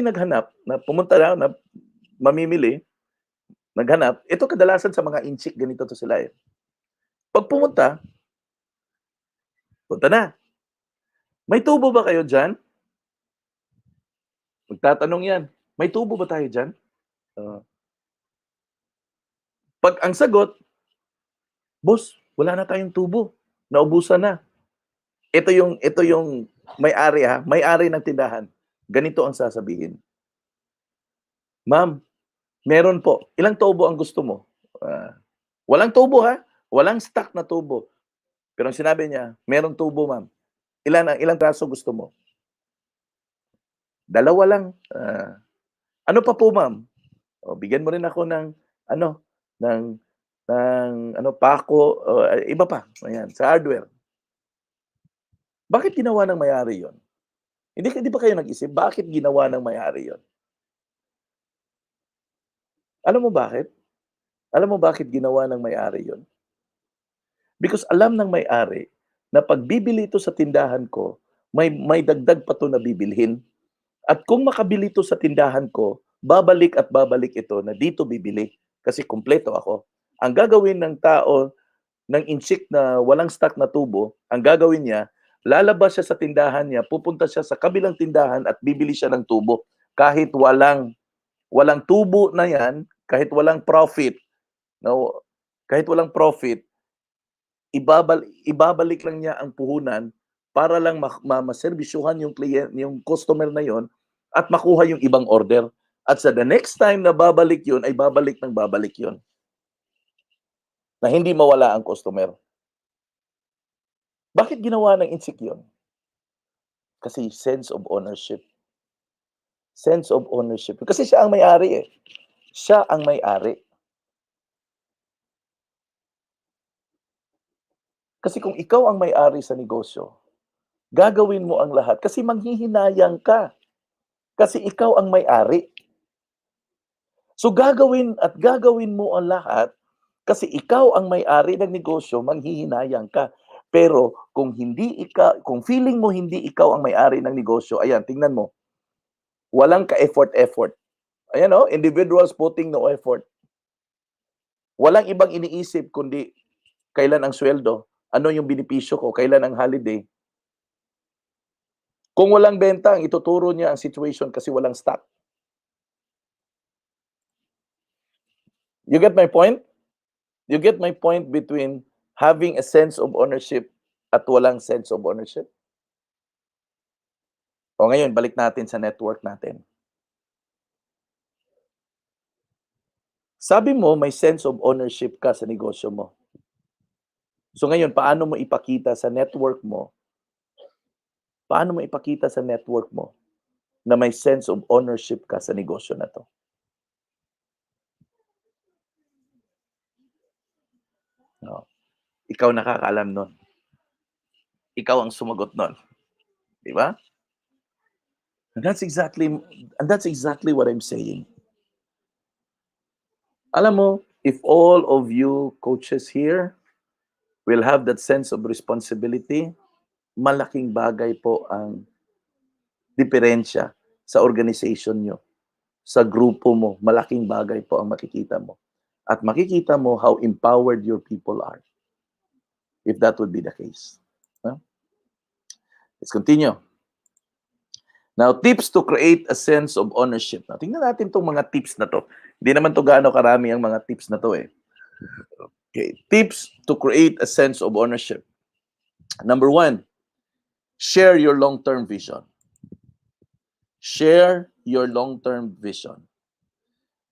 naghanap na pumunta na mamimili, naghanap, ito kadalasan sa mga inchik ganito 'to sila, eh. 'Pag pumunta, punta na, "May tubo ba kayo diyan?" Magtatanong 'yan, "May tubo ba tayo diyan?" Oo. 'Pag ang sagot, "Boss, wala na tayong tubo, naubusan na." Ito yung may-ari, may-ari ng tindahan. Ganito ang sasabihin, "Ma'am, meron po. Ilang tubo ang gusto mo?" Walang tubo, walang stock na tubo. Pero ang sinabi niya, "Merong tubo, ma'am. Ilang piraso gusto mo?" "Dalawa lang." "Ano pa po, ma'am?" "O, bigyan mo rin ako ng ano, ng pako o iba pa, ayan, sa hardware." Bakit ginawa ng may-ari 'yon? Hindi ba kayo nag-isip, bakit ginawa ng may-ari 'yon? Alam mo bakit? Alam mo bakit ginawa ng may-ari 'yon? Because alam ng may-ari na 'pag bibili ito sa tindahan ko, may dagdag pa 'to na bibilhin. At kung makabili 'to sa tindahan ko, babalik at babalik ito na dito bibili kasi kumpleto ako. Ang gagawin ng tao ng inchik na walang stock na tubo, ang gagawin niya, lalabas siya sa tindahan niya, pupunta siya sa kabilang tindahan at bibili siya ng tubo. Kahit walang tubo na yan, kahit walang profit, no, kahit walang profit, ibabalik lang niya ang puhunan para lang maserbisyuhan yung client, yung customer na yon at makuha yung ibang order. At sa the next time na babalik yun, ay babalik ng babalik yun. Na hindi mawala ang customer. Bakit ginawa ng Insik yun? Kasi sense of ownership. Sense of ownership. Kasi siya ang may-ari eh. Siya ang may-ari. Kasi kung ikaw ang may-ari sa negosyo, gagawin mo ang lahat kasi manghihinayang ka. Kasi ikaw ang may-ari. So gagawin mo ang lahat kasi ikaw ang may-ari ng negosyo, manghihinayang ka. Pero kung feeling mo hindi ikaw ang may-ari ng negosyo, ayan, tingnan mo. Walang ka-effort. Ayan o, individuals putting no effort. Walang ibang iniisip kundi kailan ang sweldo, ano yung benepisyo ko, kailan ang holiday. Kung walang benta, ang ituturo niya ang situation kasi walang stock. You get my point? You get my point between having a sense of ownership at walang sense of ownership? O ngayon, balik natin sa network natin. Sabi mo, may sense of ownership ka sa negosyo mo. So ngayon, paano mo ipakita sa network mo? Paano mo ipakita sa network mo na may sense of ownership ka sa negosyo na to? No. Ikaw nakakaalam nun. Ikaw ang sumagot nun. Di ba? And that's exactly what I'm saying. Alam mo, if all of you coaches here will have that sense of responsibility, malaking bagay po ang diferensya sa organization nyo, sa grupo mo, malaking bagay po ang makikita mo. At makikita mo how empowered your people are. If that would be the case. Huh? Let's continue. Now, tips to create a sense of ownership. Now, tingnan natin itong mga tips na to. Hindi naman to gaano karami ang mga tips na to eh. Okay, tips to create a sense of ownership. Number 1, share your long-term vision. Share your long-term vision.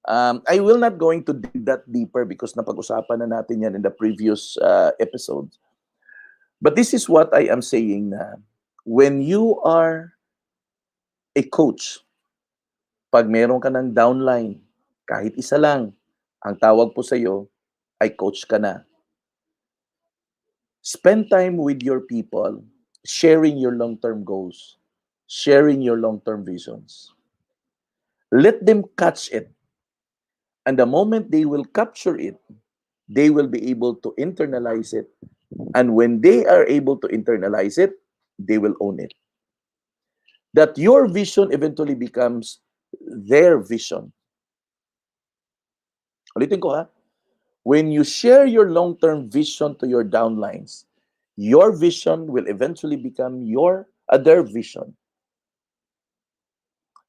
I will not going to dig that deeper because napag-usapan na natin yan in the previous episodes. But this is what I am saying na when you are a coach, pag meron ka ng downline, kahit isa lang, ang tawag po sa iyo ay coach ka na. Spend time with your people, sharing your long-term goals, sharing your long-term visions. Let them catch it. And the moment they will capture it, they will be able to internalize it. And when they are able to internalize it, they will own it. That your vision eventually becomes their vision. Ulitin ko ha. When you share your long-term vision to your downlines, your vision will eventually become their vision.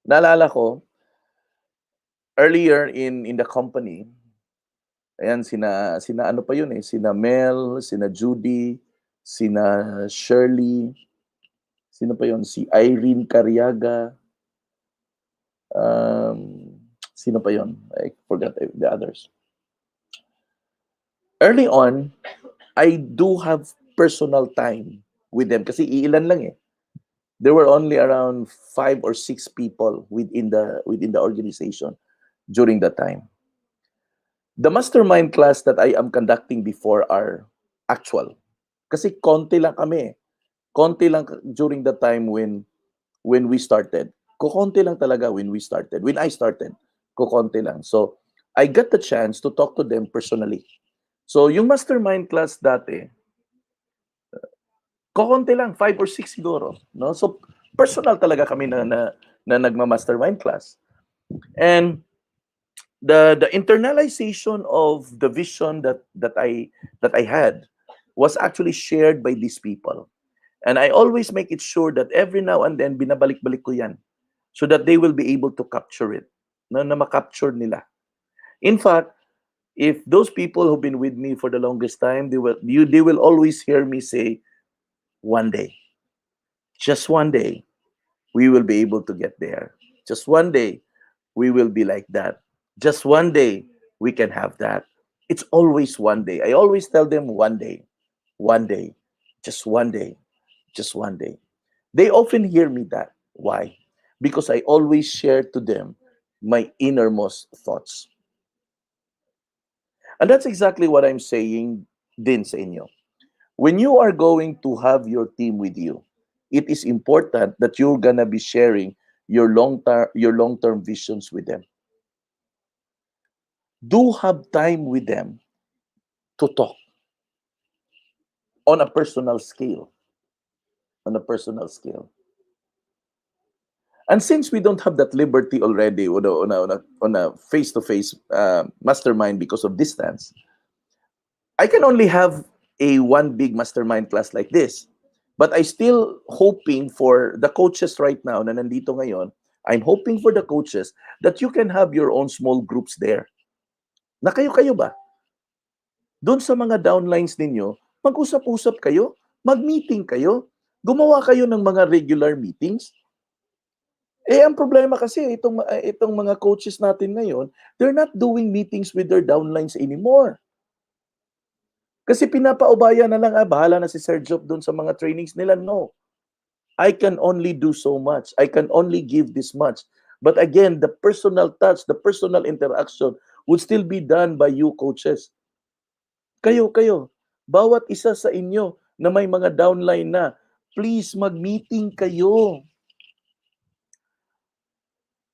Naalala ko, earlier in the company, ayan, sina ano pa yun eh, sina Mel, sina Judy, sina Shirley, sino pa yun, si Irene Cariaga, sino pa yun, I forgot the others. Early on, I do have personal time with them kasi iilan lang eh. There were only around 5 or 6 people within the organization during that time. The mastermind class that I am conducting before are actual. Kasi konti lang kami. Konti lang during the time when we started. Kukonti lang talaga when we started. When I started, kukonti lang. So, I got the chance to talk to them personally. So, yung mastermind class dati, kukonti lang, 5 or 6 siguro. No? So, personal talaga kami na nagma-mastermind class. And the internalization of the vision that I had was actually shared by these people. And I always make it sure that every now and then, binabalik-balik ko yan so that they will be able to capture it. Na makapture nila. In fact, if those people who've been with me for the longest time, they will always hear me say, one day, just one day, we will be able to get there. Just one day, we will be like that. Just one day, we can have that. It's always one day. I always tell them one day, just one day, just one day. They often hear me that. Why? Because I always share to them my innermost thoughts. And that's exactly what I'm saying din sa inyo. When you are going to have your team with you, it is important that you're gonna be sharing your long term visions with them. Do have time with them to talk on a personal scale. On a personal scale. And since we don't have that liberty already on a face-to-face mastermind because of distance, I can only have a one big mastermind class like this. But I still hoping for the coaches right now na nandito ngayon, I'm hoping for the coaches that you can have your own small groups there. Na kayo-kayo ba? Doon sa mga downlines ninyo, mag-usap-usap kayo, mag-meeting kayo, gumawa kayo ng mga regular meetings. Eh, ang problema kasi, itong mga coaches natin ngayon, they're not doing meetings with their downlines anymore. Kasi pinapaubaya na lang, bahala na si Sir Job doon sa mga trainings nila. No. I can only do so much. I can only give this much. But again, the personal touch, the personal interaction would still be done by you coaches. Kayo. Bawat isa sa inyo na may mga downline na, please mag-meeting kayo.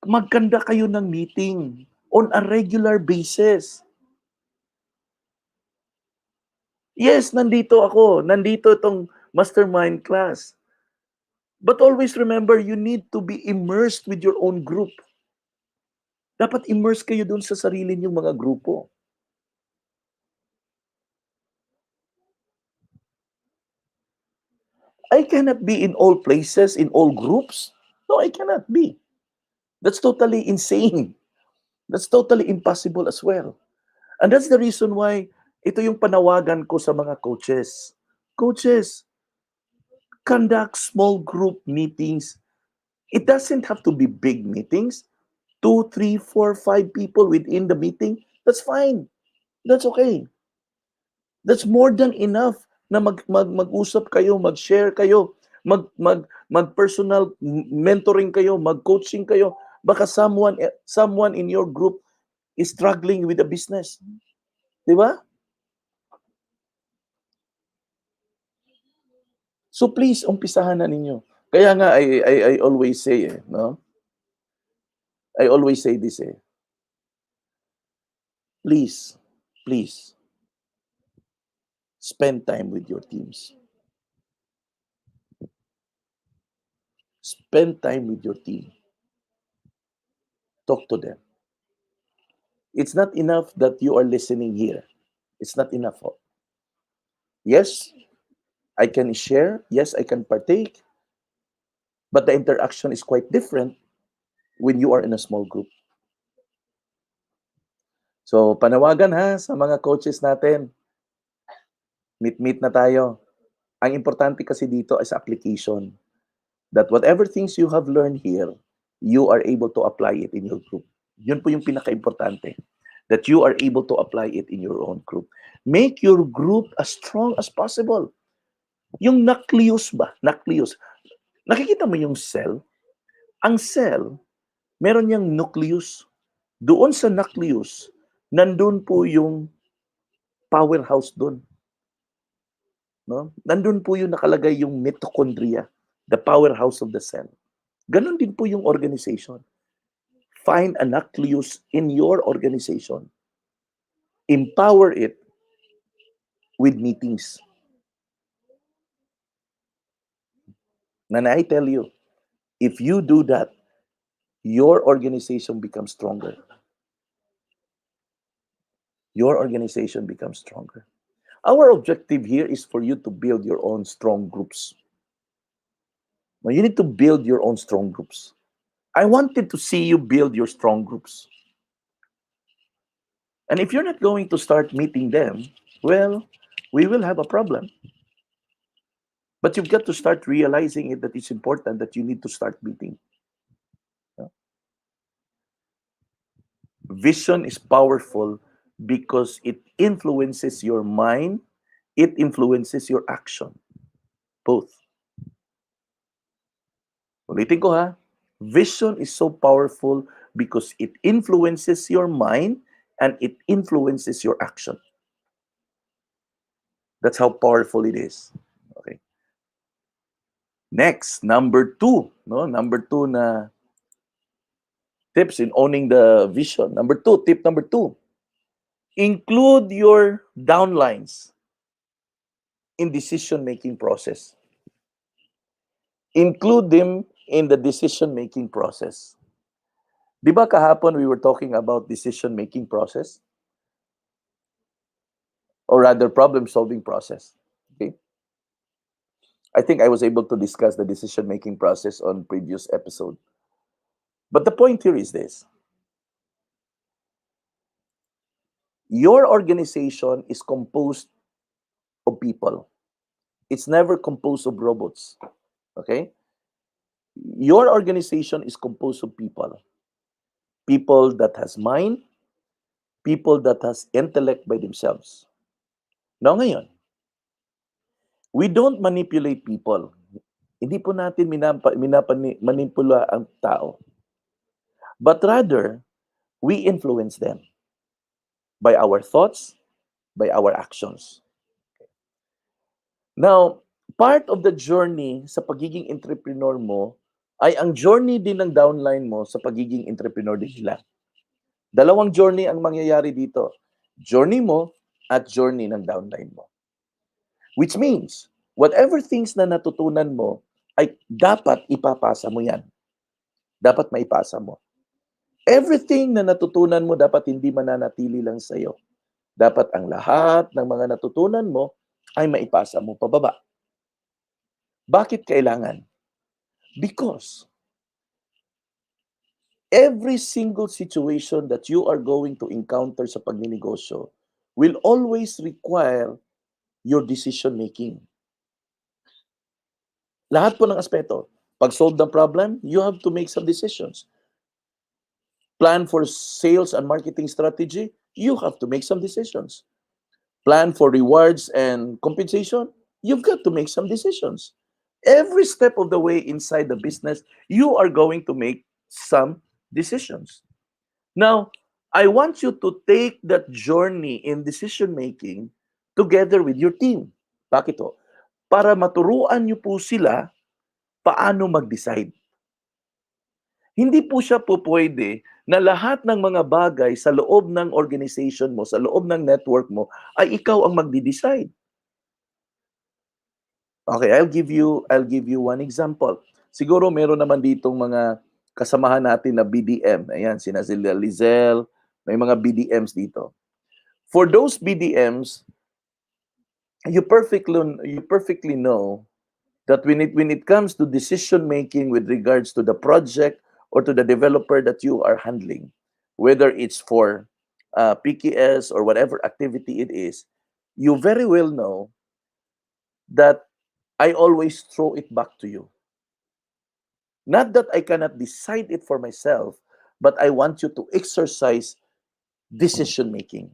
Magkanda kayo ng meeting on a regular basis. Yes, nandito ako. Nandito itong mastermind class. But always remember, you need to be immersed with your own group. Dapat immerse kayo dun sa sarili niyong mga grupo. I cannot be in all places, in all groups. No, I cannot be. That's totally insane. That's totally impossible as well. And that's the reason why ito yung panawagan ko sa mga coaches. Coaches, conduct small group meetings. It doesn't have to be big meetings. 2, 3, 4, 5 people within the meeting. That's fine. That's okay. That's more than enough na mag-usap kayo, mag-share kayo, mag-personal mentoring kayo, mag-coaching kayo. Baka someone in your group is struggling with a business. Di ba? So please, umpisahan na ninyo. Kaya nga, I always say, no? I always say this, please, spend time with your teams. Spend time with your team. Talk to them. It's not enough that you are listening here. It's not enough. Yes, I can share. Yes, I can partake. But the interaction is quite different when you are in a small group. So, panawagan ha sa mga coaches natin. Meet na tayo. Ang importante kasi dito is application. That whatever things you have learned here, you are able to apply it in your group. Yun po yung pinaka-importante. That you are able to apply it in your own group. Make your group as strong as possible. Yung nucleus ba? Nucleus. Nakikita mo yung cell? Ang cell, meron niyang nucleus. Doon sa nucleus, nandun po yung powerhouse doon. No? Nandun po yung nakalagay yung mitochondria, the powerhouse of the cell. Ganon din po yung organization. Find a nucleus in your organization. Empower it with meetings. And I tell you, if you do that, your organization becomes stronger. Your organization becomes stronger. Our objective here is for you to build your own strong groups. Now, you need to build your own strong groups. I wanted to see you build your strong groups. And if you're not going to start meeting them, well, we will have a problem. But you've got to start realizing it that it's important that you need to start meeting. Vision is powerful because it influences your mind, it influences your action. Both. Ulitin ko ha. Vision is so powerful because it influences your mind and it influences your action. That's how powerful it is. Okay. Next, number two. No? Number two na tips in owning the vision. Number two, tip number two. Include your downlines in decision-making process. Include them in the decision-making process. Di ba kahapon we were talking about decision-making process? Or rather, problem-solving process. Okay? I think I was able to discuss the decision-making process on previous episode. But the point here is this. Your organization is composed of people. It's never composed of robots. Okay? Your organization is composed of people. People that has mind, people that has intellect by themselves. Now ngayon, we don't manipulate people. Hindi po natin manipula ang tao. But rather, we influence them by our thoughts, by our actions. Now, part of the journey sa pagiging entrepreneur mo ay ang journey din ng downline mo sa pagiging entrepreneur din nila. Dalawang journey ang mangyayari dito. Journey mo at journey ng downline mo. Which means, whatever things na natutunan mo, ay dapat ipapasa mo yan. Dapat maipasa mo. Everything na natutunan mo, dapat hindi mananatili lang sa'yo. Dapat ang lahat ng mga natutunan mo ay maipasa mo pababa. Bakit kailangan? Because every single situation that you are going to encounter sa pagninegosyo will always require your decision making. Lahat po ng aspeto. Pag solve the problem, you have to make some decisions. Plan for sales and marketing strategy, you have to make some decisions. Plan for rewards and compensation, you've got to make some decisions. Every step of the way inside the business, you are going to make some decisions. Now, I want you to take that journey in decision making together with your team. Bakit to? Para maturuan niyo po sila paano mag-decide. Hindi po siya po pwede na lahat ng mga bagay sa loob ng organization mo, sa loob ng network mo, ay ikaw ang magdi-decide. Okay, I'll give you one example. Siguro meron naman ditong mga kasamahan natin na BDM. Ayan, sina Lizelle, may mga BDMs dito. For those BDMs, you perfectly know that when it comes to decision making with regards to the project or to the developer that you are handling, whether it's for PKS or whatever activity it is, you very well know that I always throw it back to you. Not that I cannot decide it for myself, but I want you to exercise decision making.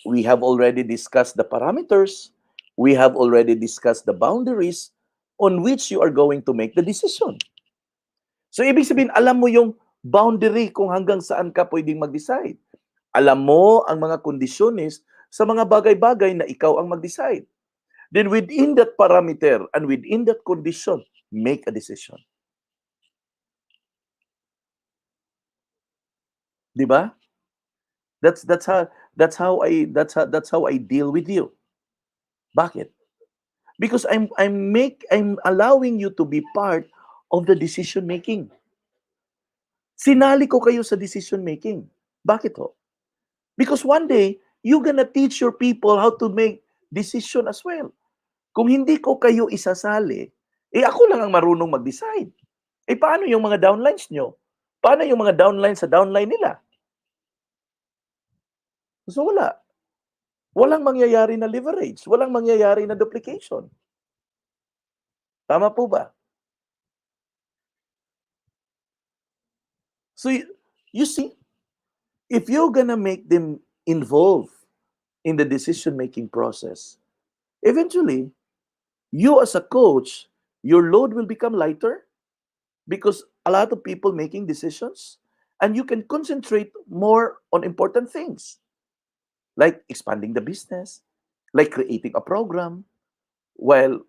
We have already discussed the parameters. We have already discussed the boundaries on which you are going to make the decision. So, ibig sabihin, alam mo yung boundary kung hanggang saan ka pwedeng mag-decide. Alam mo ang mga kondisyones sa mga bagay-bagay na ikaw ang mag-decide. Then within that parameter and within that condition, make a decision. Di ba? That's how I deal with you. Bakit? Because I'm allowing you to be part of the decision making. Sinali ko kayo sa decision making. Bakit ho? Because one day, you gonna teach your people how to make decision as well. Kung hindi ko kayo isasali, ako lang ang marunong mag-decide. Paano yung mga downlines nyo? Paano yung mga downline sa downline nila? So wala. Walang mangyayari na leverage. Walang mangyayari na duplication. Tama po ba? So you see, if you're gonna make them involved in the decision-making process, eventually, you as a coach, your load will become lighter because a lot of people making decisions, and you can concentrate more on important things, like expanding the business, like creating a program, while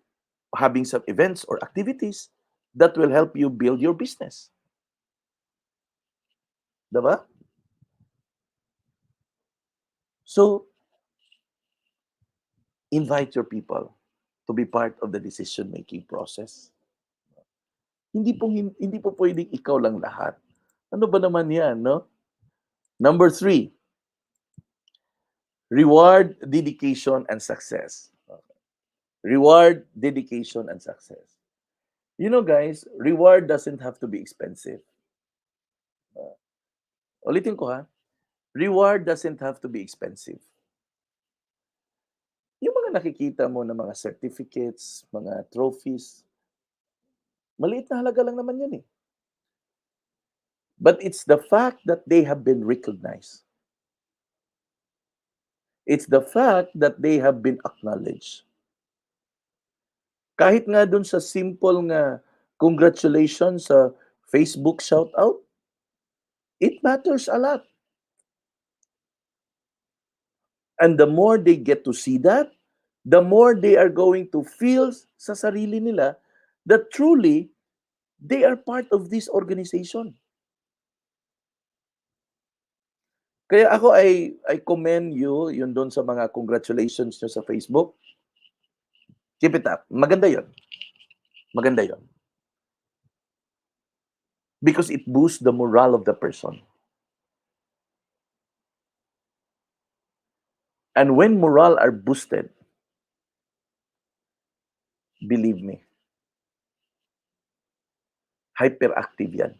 having some events or activities that will help you build your business. Diba? So, invite your people to be part of the decision-making process. Hindi po pwedeng ikaw lang lahat. Ano ba naman yan, no? Number 3, reward, dedication, and success. Okay. Reward, dedication, and success. You know, guys, reward doesn't have to be expensive. Ulitin ko ha, reward doesn't have to be expensive. Yung mga nakikita mo na mga certificates, mga trophies, maliit na halaga lang naman yun eh. But it's the fact that they have been recognized. It's the fact that they have been acknowledged. Kahit nga dun sa simple nga congratulations sa Facebook shoutout, it matters a lot. And the more they get to see that, the more they are going to feel sa sarili nila that truly they are part of this organization. Kaya ako I commend you yun doon sa mga congratulations nyo sa Facebook. Keep it up. Maganda yun. Maganda yun. Because it boosts the morale of the person. And when morale are boosted, believe me, hyperactive yan.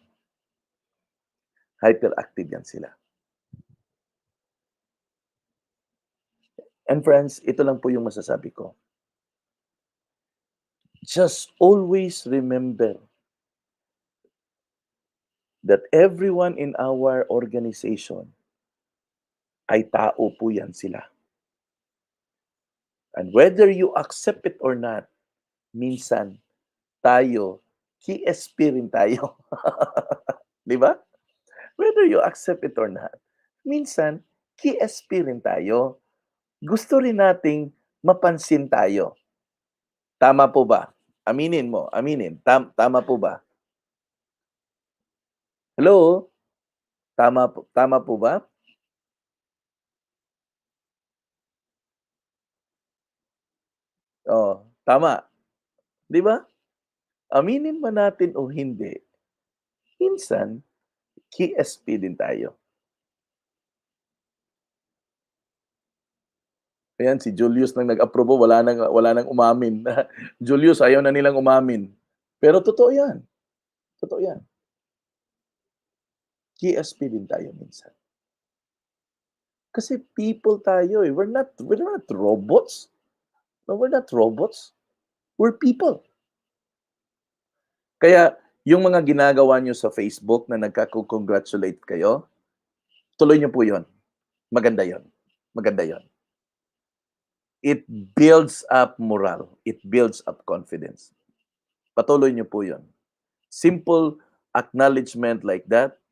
Hyperactive yan sila. And friends, ito lang po yung masasabi ko. Just always remember that everyone in our organization ay tao po yan sila. And whether you accept it or not, minsan tayo, KSP rin tayo. Di ba? Whether you accept it or not, minsan KSP rin tayo. Gusto rin nating mapansin tayo. Tama po ba? Aminin mo, aminin. Tama po ba? Hello? Tama po ba? Oh, tama. 'Di ba? Aminin man natin o hindi, minsan KSP din tayo. Ayan, si Julius nang nag-approve, wala nang umamin. Julius, ayaw na nilang umamin. Pero totoo 'yan. Totoo 'yan. KSP din tayo minsan. Kasi people tayo eh. We're not robots. No, we're not robots. We're people. Kaya yung mga ginagawa nyo sa Facebook na nagka-congratulate kayo, tuloy nyo po yun. Maganda yun. Maganda yun. It builds up morale. It builds up confidence. Patuloy nyo po yun. Simple acknowledgement like that,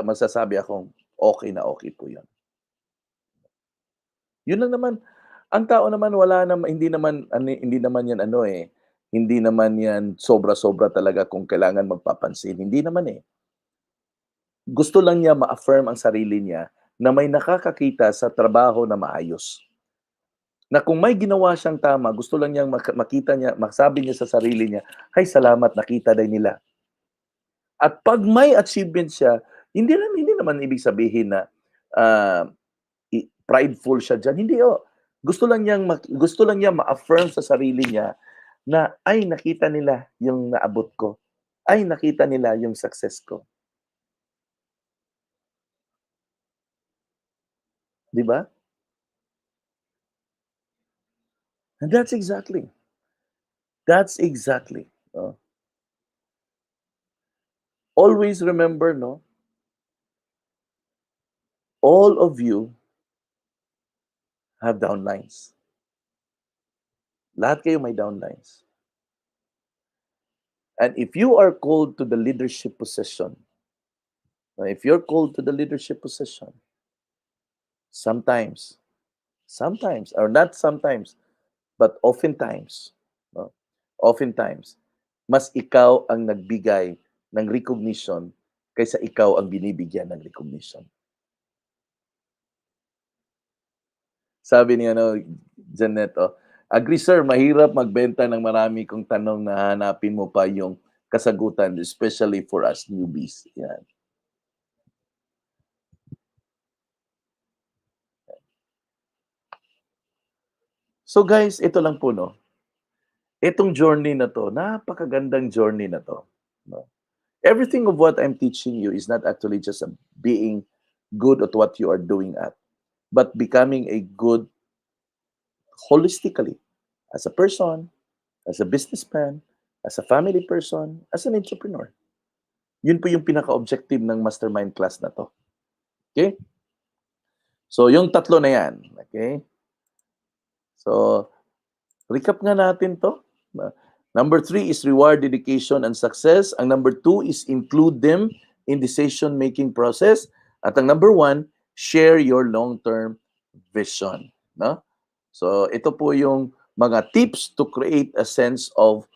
masasabi akong okay na okay po yun. Yun lang naman. Ang tao naman hindi naman yan hindi naman yan sobra-sobra talaga kung kailangan magpapansin. Hindi naman eh. Gusto lang niya ma-affirm ang sarili niya na may nakakakita sa trabaho na maayos. Na kung may ginawa siyang tama, gusto lang niyang makita niya, masabi niya sa sarili niya, "Hay, salamat, nakita din nila." At pag may achievement siya, hindi naman ibig sabihin na ah, prideful siya diyan. Hindi oh. Gusto lang niya ma-affirm sa sarili niya na ay nakita nila yung naabot ko. Ay nakita nila yung success ko, 'di ba? And that's exactly. Oh. Always remember, no, all of you have downlines. Lahat kayo may downlines. And if you are called to the leadership position, if you're called to the leadership position, sometimes, or not sometimes, but oftentimes, no, oftentimes, mas ikaw ang nagbigay ng recognition kaysa ikaw ang binibigyan ng recognition. Sabi ni Janet, agree sir, mahirap magbenta ng marami kung tanong na hanapin mo pa yung kasagutan, especially for us newbies. Yan. So guys, ito lang po, no. Itong journey na to, napakagandang journey na to. No? Everything of what I'm teaching you is not actually just being good at what you are doing at, but becoming a good holistically as a person, as a businessman, as a family person, as an entrepreneur. Yun po yung pinaka-objective ng mastermind class na to. Okay? So, yung tatlo na yan. Okay? So, recap nga natin to. Number 3 is reward, dedication, and success. Ang number 2 is include them in decision-making process. At ang number 1, share your long-term vision. No? So, ito po yung mga tips to create a sense of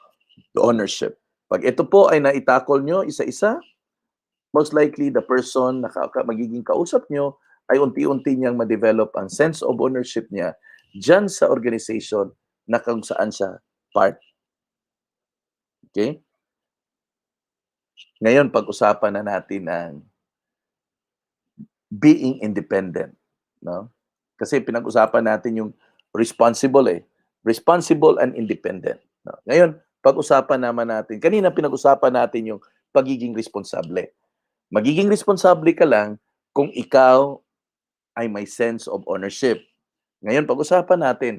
ownership. Pag ito po ay naitakol nyo isa-isa, most likely the person na magiging kausap nyo ay unti-unti niyang ma-develop ang sense of ownership niya dyan sa organization na kung saan siya part. Okay? Ngayon, pag-usapan na natin ang being independent. No? Kasi pinag-usapan natin yung responsible Responsible and independent. No? Ngayon, pag-usapan naman natin, kanina pinag-usapan natin yung pagiging responsable. Magiging responsable ka lang kung ikaw ay may sense of ownership. Ngayon, pag-usapan natin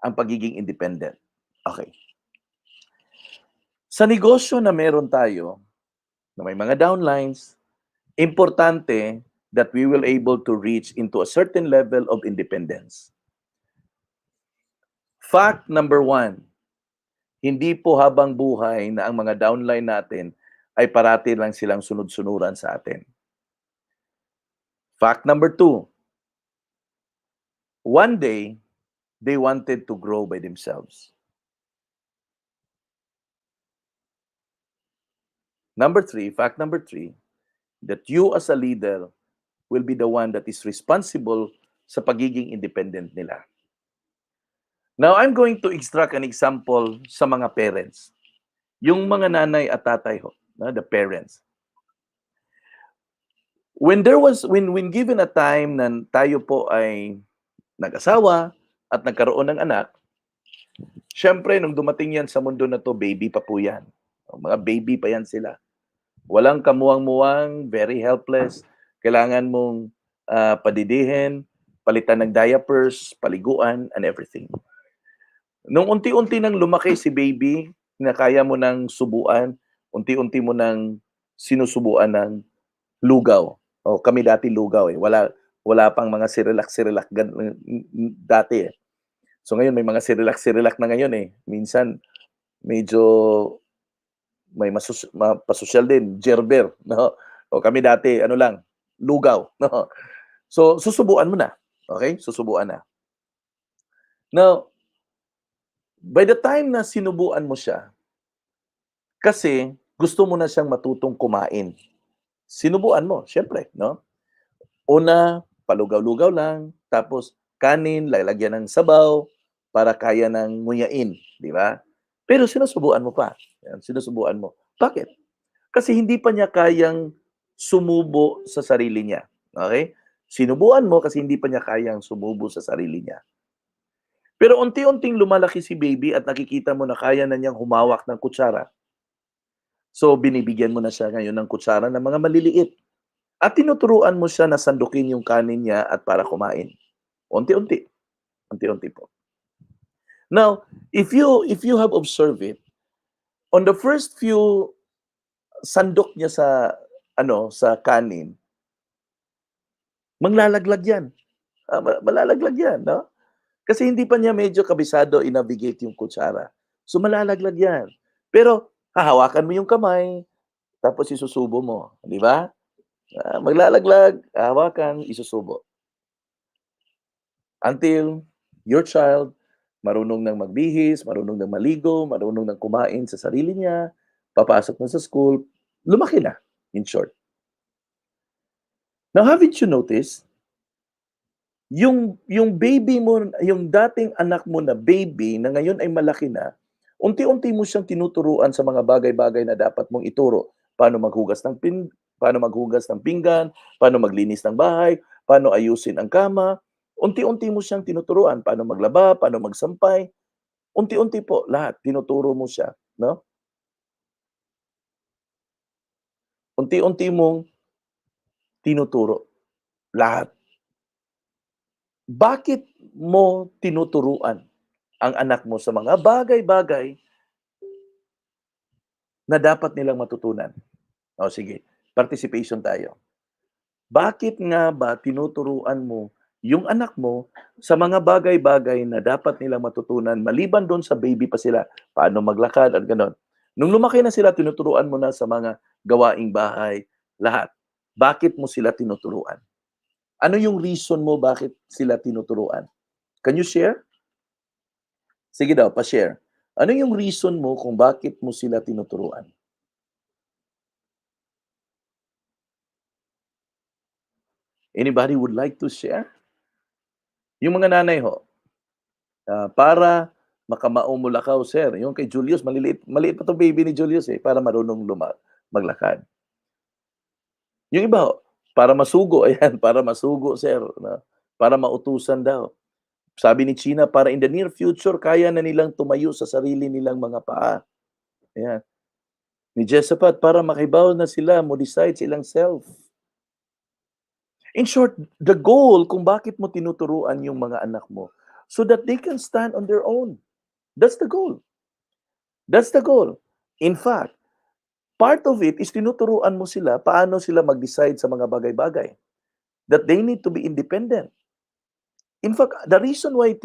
ang pagiging independent. Okay. Sa negosyo na meron tayo, na may mga downlines, importante that we will able to reach into a certain level of independence. Fact number 1, hindi po habang buhay na ang mga downline natin ay parati lang silang sunod-sunuran sa atin. Fact number 2, one day, they wanted to grow by themselves. Fact number 3, that you as a leader will be the one that is responsible sa pagiging independent nila. Now, I'm going to extract an example sa mga parents. Yung mga nanay at tatay ho, the parents. When given a time na tayo po ay nag-asawa at nagkaroon ng anak, syempre, nung dumating yan sa mundo na to, baby pa po yan. Mga baby pa yan sila. Walang kamuwang-muwang, very helpless. Kailangan mong padidihin, palitan ng diapers, paliguan, and everything. Nung unti-unti nang lumaki si baby, na kaya mo nang subuan, unti-unti mo nang sinusubuan ng lugaw. Kami dati lugaw Wala pang mga Cerelac dati . So ngayon may mga Cerelac na ngayon . Minsan medyo may pasosyal din, Gerber, no? Kami dati lang, lugaw, no? So susubuan mo na. Okay? Susubuan na. Now, by the time na sinubuan mo siya, kasi gusto mo na siyang matutong kumain. Sinubuan mo, syempre, no? Una, palugaw-lugaw lang, tapos kanin, lalagyan ng sabaw, para kaya ng nguyain, di ba? Pero sinusubuan mo pa. Sinusubuan mo. Bakit? Kasi hindi pa niya kayang sumubo sa sarili niya. Okay? Sinubuan mo kasi hindi pa niya kayang sumubo sa sarili niya. Pero unti-unting lumalaki si baby at nakikita mo na kaya na niyang humawak ng kutsara. So, binibigyan mo na siya ngayon ng kutsara ng mga maliliit. At tinuturuan mo siya na sandukin yung kanin niya at para kumain. Unti-unti. Unti-unti po. Now, if you have observed it, on the first few sandok niya sa kanin, manglalaglag yan. Malalaglag yan, no? Kasi hindi pa niya medyo kabisado i-navigate yung kutsara. So malalaglag yan. Pero hahawakan mo yung kamay, tapos isusubo mo, di ba? Maglalaglag, hahawakan, isusubo. Until your child marunong nang magbihis, marunong nang maligo, marunong nang kumain sa sarili niya, papasok na sa school, lumaki na, in short. Now, haven't you noticed, yung baby mo, yung dating anak mo na baby na ngayon ay malaki na, unti-unti mo siyang tinuturuan sa mga bagay-bagay na dapat mong ituro. Paano maghugas ng pinggan, paano maglinis ng bahay, paano ayusin ang kama. Unti-unti mo siyang tinuturuan paano maglaba, paano magsampay. Unti-unti po lahat tinuturo mo siya, no? Unti-unti mong tinuturo lahat. Bakit mo tinuturuan ang anak mo sa mga bagay-bagay na dapat nilang matutunan? O sige, participation tayo. Bakit nga ba tinuturuan mo yung anak mo sa mga bagay-bagay na dapat nilang matutunan maliban doon sa baby pa sila, paano maglakad at gano'n. Nung lumaki na sila, tinuturuan mo na sa mga gawaing bahay, lahat. Bakit mo sila tinuturuan? Ano yung reason mo bakit sila tinuturuan? Can you share? Sige daw, pa-share. Ano yung reason mo kung bakit mo sila tinuturuan? Anybody would like to share? Yung mga nanay ho, para makamao-mulakaw, sir. Yung kay Julius, maliit pa 'tong baby ni Julius, eh, para marunong maglakad. Yung iba ho, para masugo, ayan, para masugo, sir, na para mautusan daw. Sabi ni China, para in the near future, kaya na nilang tumayo sa sarili nilang mga paa. Ayan. Ni Jessapat, para makibaw na sila, mo-decide silang self. In short, the goal kung bakit mo tinuturuan yung mga anak mo, so that they can stand on their own. That's the goal. That's the goal. In fact, part of it is tinuturuan mo sila paano sila mag-decide sa mga bagay-bagay. That they need to be independent. In fact, the reason why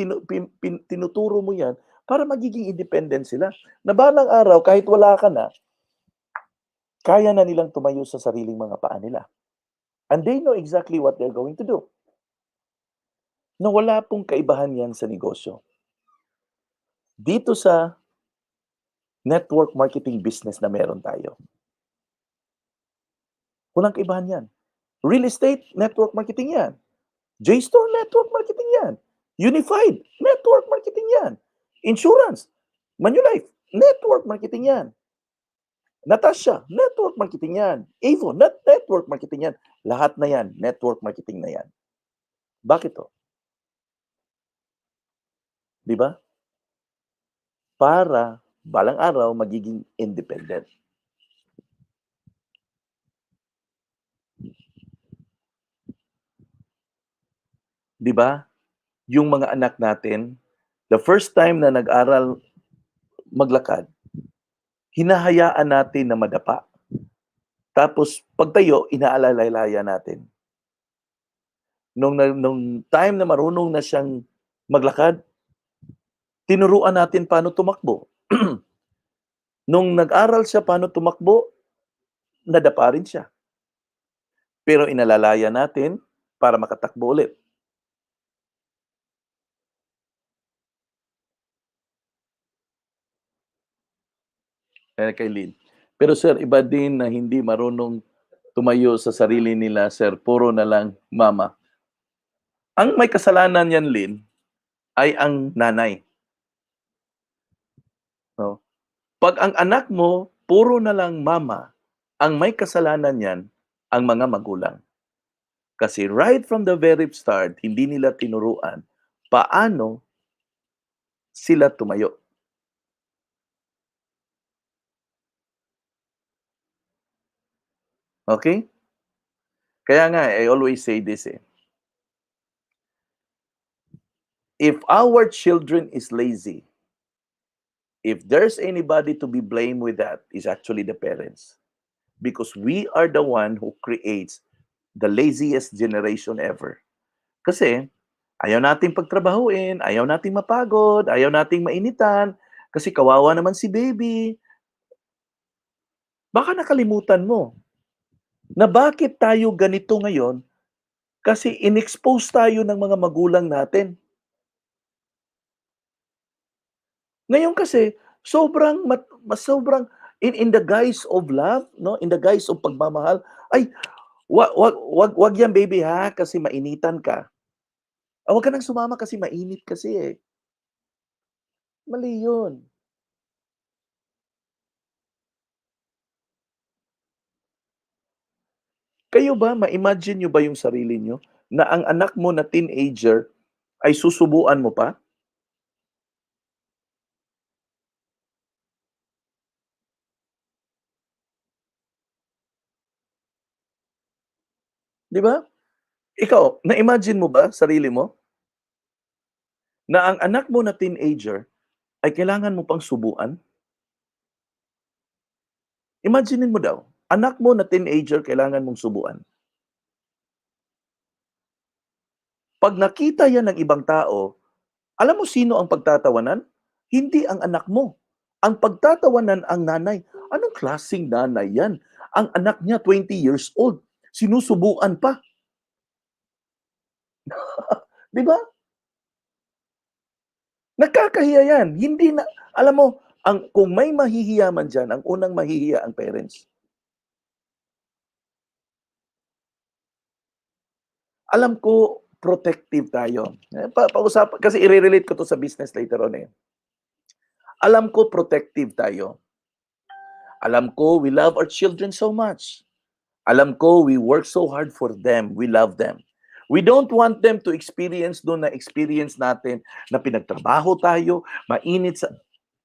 tinuturo mo yan, para magiging independent sila. Na balang araw, kahit wala ka na, kaya na nilang tumayo sa sariling mga paa nila. And they know exactly what they're going to do. Na wala pong kaibahan yan sa negosyo. Dito sa network marketing business na meron tayo, walang kaibahan yan. Real estate, network marketing yan. JStore, network marketing yan. Unified, network marketing yan. Insurance, Manulife, network marketing yan. Natasha, network marketing yan. Evo, network marketing yan. Lahat na yan, network marketing na yan. Bakit to? Di ba? Para balang araw magiging independent. Di ba? Yung mga anak natin, the first time na nag-aral maglakad, hinahayaan natin na madapa. Tapos pagtayo, inaalalaya natin. Nung time na marunong na siyang maglakad, tinuruan natin paano tumakbo. Nung nag-aral siya paano tumakbo, nadapa rin siya. Pero inalalaya natin para makatakbo ulit. Kay Lynn. Pero sir, iba din na hindi marunong tumayo sa sarili nila, sir. Puro na lang mama. Ang may kasalanan yan, Lynn, ay ang nanay. No? Pag ang anak mo, puro na lang mama, ang may kasalanan yan, ang mga magulang. Kasi right from the very start, hindi nila tinuruan paano sila tumayo. Okay? Kaya nga, I always say this if our children is lazy, if there's anybody to be blamed with that, is actually the parents. Because we are the one who creates the laziest generation ever. Kasi, ayaw nating pagtrabahuin, ayaw nating mapagod, ayaw nating mainitan, kasi kawawa naman si baby. Baka nakalimutan mo na bakit tayo ganito ngayon kasi inexpose tayo ng mga magulang natin. Ngayon kasi sobrang in the guise of love, no? In the guise of pagmamahal, ay wag yan baby ha kasi mainitan ka. Wag ka nang sumama kasi mainit kasi eh. Mali 'yun. Kayo ba, ma-imagine niyo ba yung sarili niyo na ang anak mo na teenager ay susubuan mo pa? 'Di ba? Ikaw, na-imagine mo ba sarili mo na ang anak mo na teenager ay kailangan mo pang subuan? Imaginin mo daw, anak mo na teenager kailangan mong subuan. 'Pag nakita yan ng ibang tao, alam mo sino ang pagtatawanan? Hindi ang anak mo. Ang pagtatawanan ang nanay. Anong klaseng nanay yan? Ang anak niya 20 years old, sinusubuan pa, 'di ba? Nakakahiya yan. Hindi na alam mo, kung may mahihiya man diyan, ang unang mahihiya ang parents. Alam ko protective tayo. Kasi ire-relate ko 'to sa business later on, eh. Alam ko protective tayo. Alam ko we love our children so much. Alam ko we work so hard for them, we love them. We don't want them to experience do'n na experience natin na pinagtrabaho tayo, mainit sa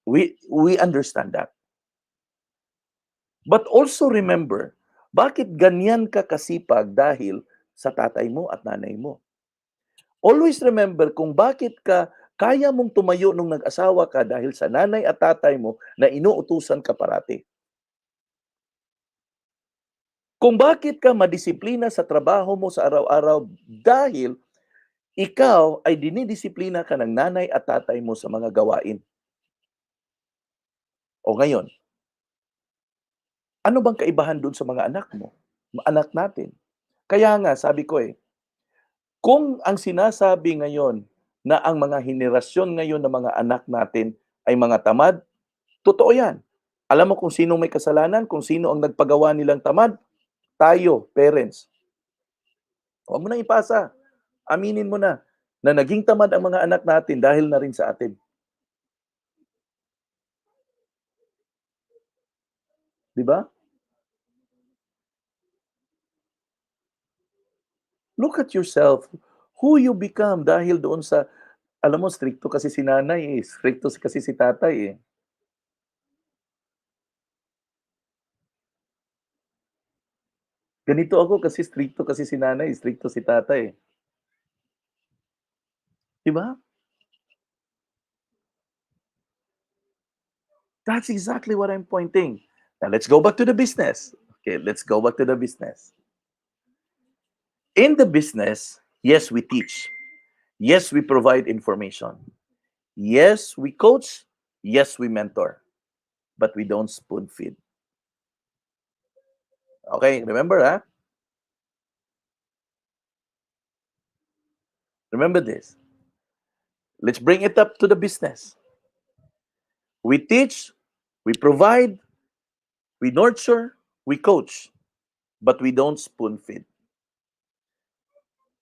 we understand that. But also remember, bakit ganyan ka kasipag dahil sa tatay mo at nanay mo. Always remember kung bakit ka kaya mong tumayo nung nag-asawa ka dahil sa nanay at tatay mo na inuutusan ka parati. Kung bakit ka madisiplina sa trabaho mo sa araw-araw dahil ikaw ay dinidisiplina ka ng nanay at tatay mo sa mga gawain. O ngayon, ano bang kaibahan dun sa mga anak mo? Anak natin. Kaya nga, sabi ko kung ang sinasabi ngayon na ang mga henerasyon ngayon ng mga anak natin ay mga tamad, totoo yan. Alam mo kung sino may kasalanan, kung sino ang nagpagawa nilang tamad? Tayo, parents. Huwag mo nang ipasa. Aminin mo na naging tamad ang mga anak natin dahil na rin sa atin. 'Di ba? Look at yourself. Who you become dahil doon sa alam mo strikto kasi si nanay, strikto kasi si tatay, eh. Ganito ako kasi strikto kasi si nanay, strikto si tatay, eh. 'Di ba? That's exactly what I'm pointing. Now let's go back to the business. Okay, let's go back to the business. In the business, yes, we teach. Yes, we provide information. Yes, we coach. Yes, we mentor. But we don't spoon feed. Okay, remember, huh? Remember this. Let's bring it up to the business. We teach, we provide, we nurture, we coach, but we don't spoon feed.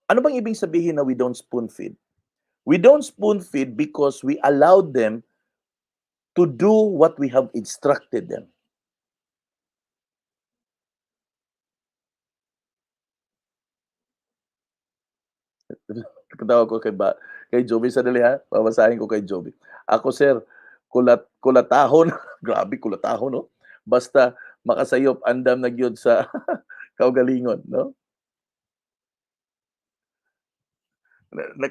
Ano bang ibig sabihin na we don't spoon feed? We don't spoon feed because we allowed them to do what we have instructed them. Patawag ko kay Joby, sandali ha, babasahin ko kay Joby. Ako sir, kulatahon, grabe kulatahon 'no, basta makasayop andam na gyud sa kaugalingon 'no.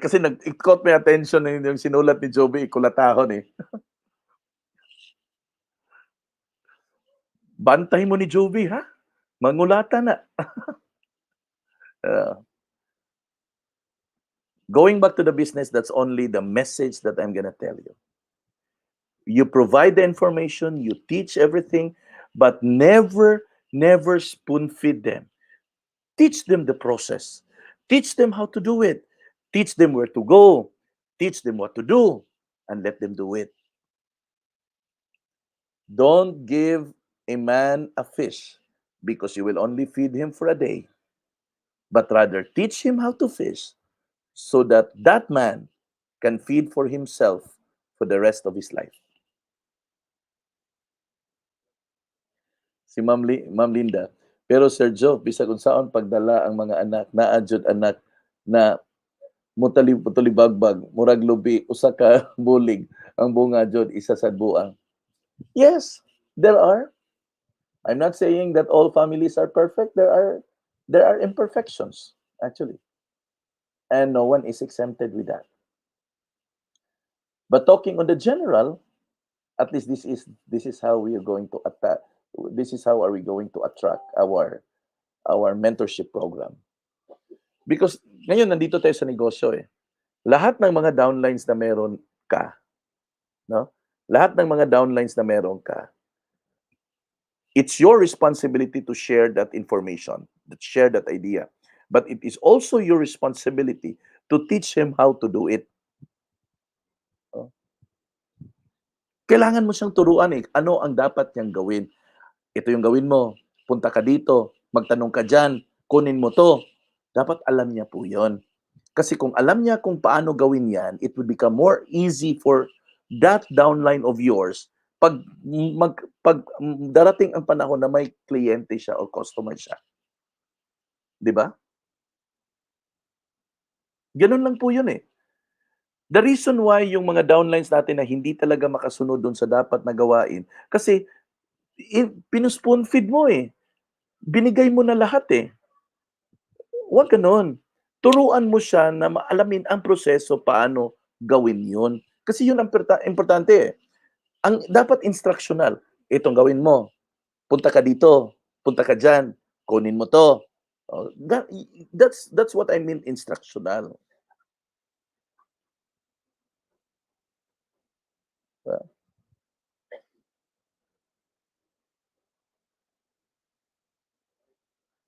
Kasi it caught my attention na yung sinulat ni Joby, kulatahon, eh. Bantay mo ni Joby ha, mangulata na. Ah, going back to the business, that's only the message that I'm gonna tell you. You provide the information, you teach everything, but never spoon feed them. Teach them the process. Teach them how to do it. Teach them where to go. Teach them what to do, and let them do it. Don't give a man a fish because you will only feed him for a day, but rather teach him how to fish so that that man can feed for himself for the rest of his life. Si Ma'am Linda, pero Sir Joe, bisag unsaon pagdala ang mga anak, naa jud anak na mutulibagbag, murag lubi, usa ka bulig, ang bunga jud isa sad buang. Yes, there are. I'm not saying that all families are perfect. There are imperfections actually, and no one is exempted with that. But talking on the general, at least this is how we are going to attack. This is how are we going to attract our mentorship program. Because ngayon nandito tayo sa negosyo eh. Lahat ng mga downlines na meron ka, no? Lahat ng mga downlines na meron ka, it's your responsibility to share that information, to share that idea. But it is also your responsibility to teach him how to do it. No? Kailangan mo siyang turuan eh, ano ang dapat niyang gawin. Ito yung gawin mo, punta ka dito, magtanong ka dyan, kunin mo to. Dapat alam niya po yon. Kasi kung alam niya kung paano gawin yan, it would become more easy for that downline of yours pag darating ang panahon na may kliyente siya o customer siya. 'Di ba? Ganun lang po yun eh. The reason why yung mga downlines natin na hindi talaga makasunod dun sa dapat na gawain, kasi pinuspoon feed mo eh. Binigay mo na lahat eh. Huwag ganon. Turuan mo siya na maalamin ang proseso paano gawin yun. Kasi yun ang importante eh. Ang dapat instructional. Itong gawin mo. Punta ka dito. Punta ka dyan. Kunin mo to. That's what I mean instructional.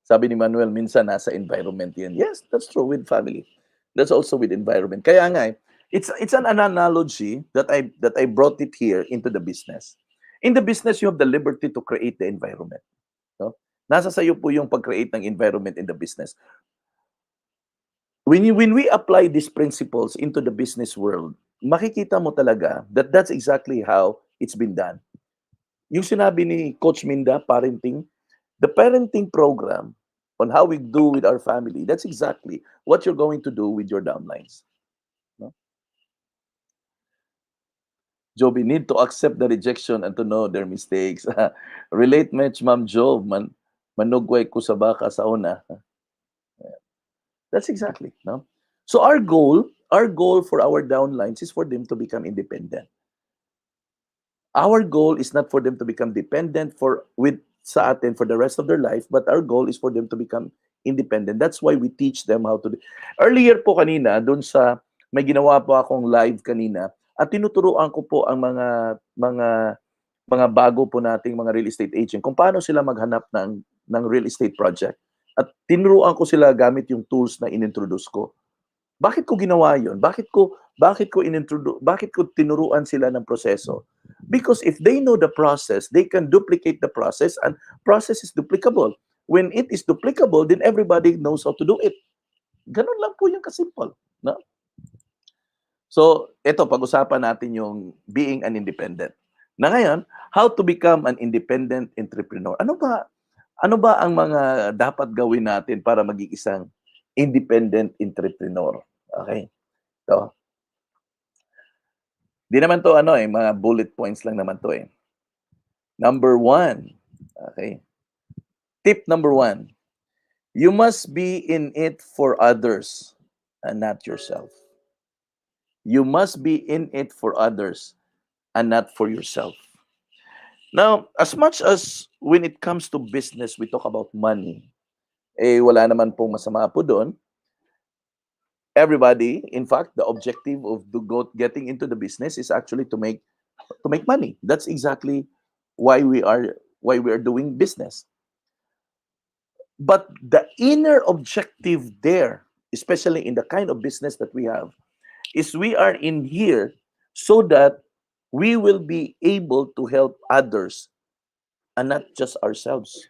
Sabi ni Manuel, minsan nasa environment yan. Yes, that's true with family. That's also with environment. Kaya nga, it's an analogy that I brought it here into the business. In the business, you have the liberty to create the environment. No? Nasa sayo po yung pag-create ng environment in the business. When we apply these principles into the business world, makikita mo talaga that that's exactly how it's been done. Yung sinabi ni Coach Minda, parenting, the parenting program on how we do with our family, that's exactly what you're going to do with your downlines. No? Joby, need to accept the rejection and to know their mistakes. Relate match, Ma'am Job, manugway ko sa baka sa una. That's exactly, no? So our goal for our downlines is for them to become independent. Our goal is not for them to become dependent sa atin for the rest of their life, but our goal is for them to become independent. That's why we teach them how to do. Earlier po kanina, doon sa may ginawa po akong live kanina, at tinuturuan ko po ang mga bago po nating mga real estate agent kung paano sila maghanap ng real estate project. At tinuruan ko sila gamit yung tools na inintroduce ko. Bakit ko ginawa yun? Bakit ko tinuruan sila ng proseso? Because if they know the process, they can duplicate the process, and process is duplicable. When it is duplicable, then everybody knows how to do it. Ganun lang po yung kasimple. No? So, ito, pag-usapan natin yung being an independent. Na ngayon, how to become an independent entrepreneur. Ano ba ang mga dapat gawin natin para maging isang independent entrepreneur? Okay. So, di naman to ano eh, mga bullet points lang naman to eh. Number 1. Okay. Tip number 1. You must be in it for others and not yourself. You must be in it for others and not for yourself. Now, as much as when it comes to business, we talk about money, eh wala naman pong masama po doon. Everybody, in fact, the objective of getting into the business is actually to make money. That's exactly why we are doing business. But the inner objective there, especially in the kind of business that we have, is we are in here so that we will be able to help others and not just ourselves.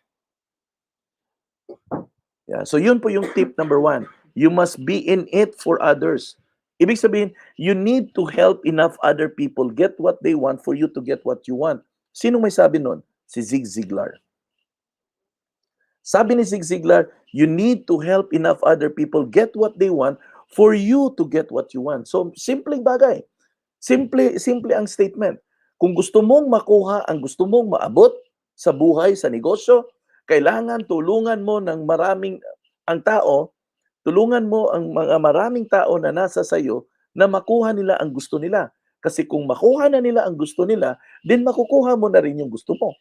Yeah. So yun po yung tip number 1. You must be in it for others. Ibig sabihin, you need to help enough other people get what they want for you to get what you want. Sino may sabi nun? Si Zig Ziglar. Sabi ni Zig Ziglar, you need to help enough other people get what they want for you to get what you want. So, simpleng bagay. Simple ang statement. Kung gusto mong makuha ang gusto mong maabot sa buhay, sa negosyo, kailangan tulungan mo ng ang tao, tulungan mo ang mga maraming tao na nasa sayo na makuha nila ang gusto nila. Kasi kung makuha na nila ang gusto nila, then makukuha mo na rin yung gusto mo.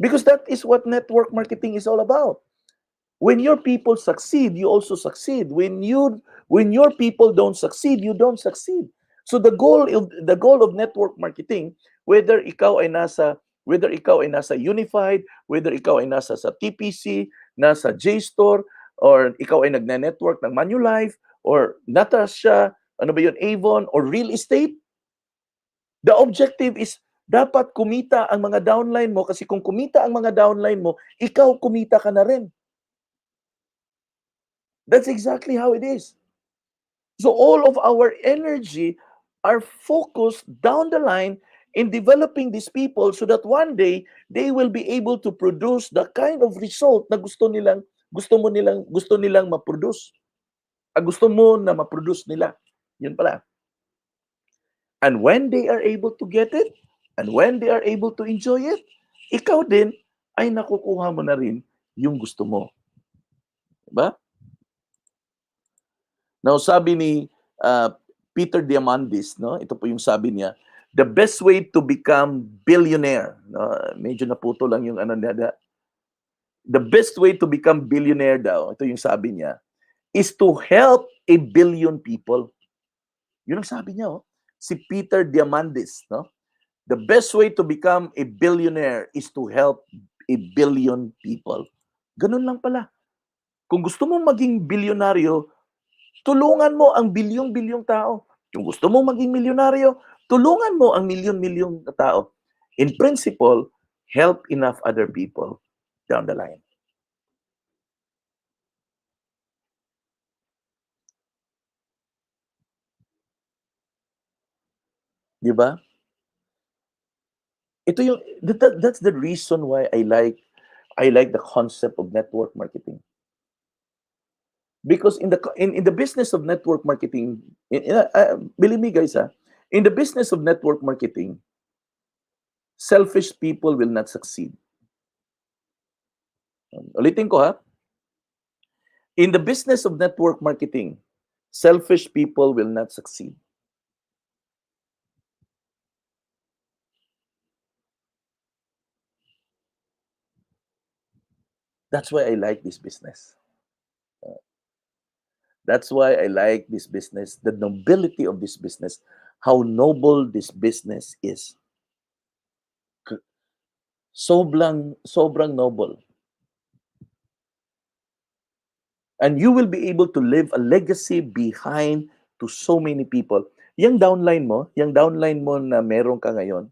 Because that is what network marketing is all about. When your people succeed, you also succeed. When your people don't succeed, you don't succeed. So the goal of network marketing, whether ikaw ay nasa Unified, whether ikaw ay nasa sa TPC, nasa JStore, or ikaw ay nagne-network ng Manulife, or Natasha, ano ba yun, Avon, or real estate, the objective is dapat kumita ang mga downline mo, kasi kung kumita ang mga downline mo, ikaw kumita ka na rin. That's exactly how it is. So all of our energy are focused down the line in developing these people so that one day they will be able to produce the kind of result na gusto nilang ma-produce. Gusto mo na ma-produce nila. Yun pala. And when they are able to get it, and when they are able to enjoy it, ikaw din ay nakukuha mo na rin yung gusto mo. Diba? Now, sabi ni Peter Diamandis, no? Ito po yung sabi niya, the best way to become billionaire, no? Medyo naputo lang yung ano niya. The best way to become billionaire daw, ito yung sabi niya, is to help a billion people. Yun ang sabi niya, oh. Si Peter Diamandis, no? The best way to become a billionaire is to help a billion people. Ganun lang pala. Kung gusto mong maging bilyonaryo, tulungan mo ang bilyong-bilyong tao. Kung gusto mong maging milyonaryo, tulungan mo ang milyon-milyong tao. In principle, help enough other people down the line. Di ba? Ito yung that's the reason why I like the concept of network marketing. Because in the business of network marketing, believe me guys, in the business of network marketing, selfish people will not succeed. Ulitin ko ha. In the business of network marketing, selfish people will not succeed. That's why I like this business. That's why I like this business, the nobility of this business, how noble this business is. Sobrang noble. And you will be able to leave a legacy behind to so many people. Yung downline mo na meron ka ngayon,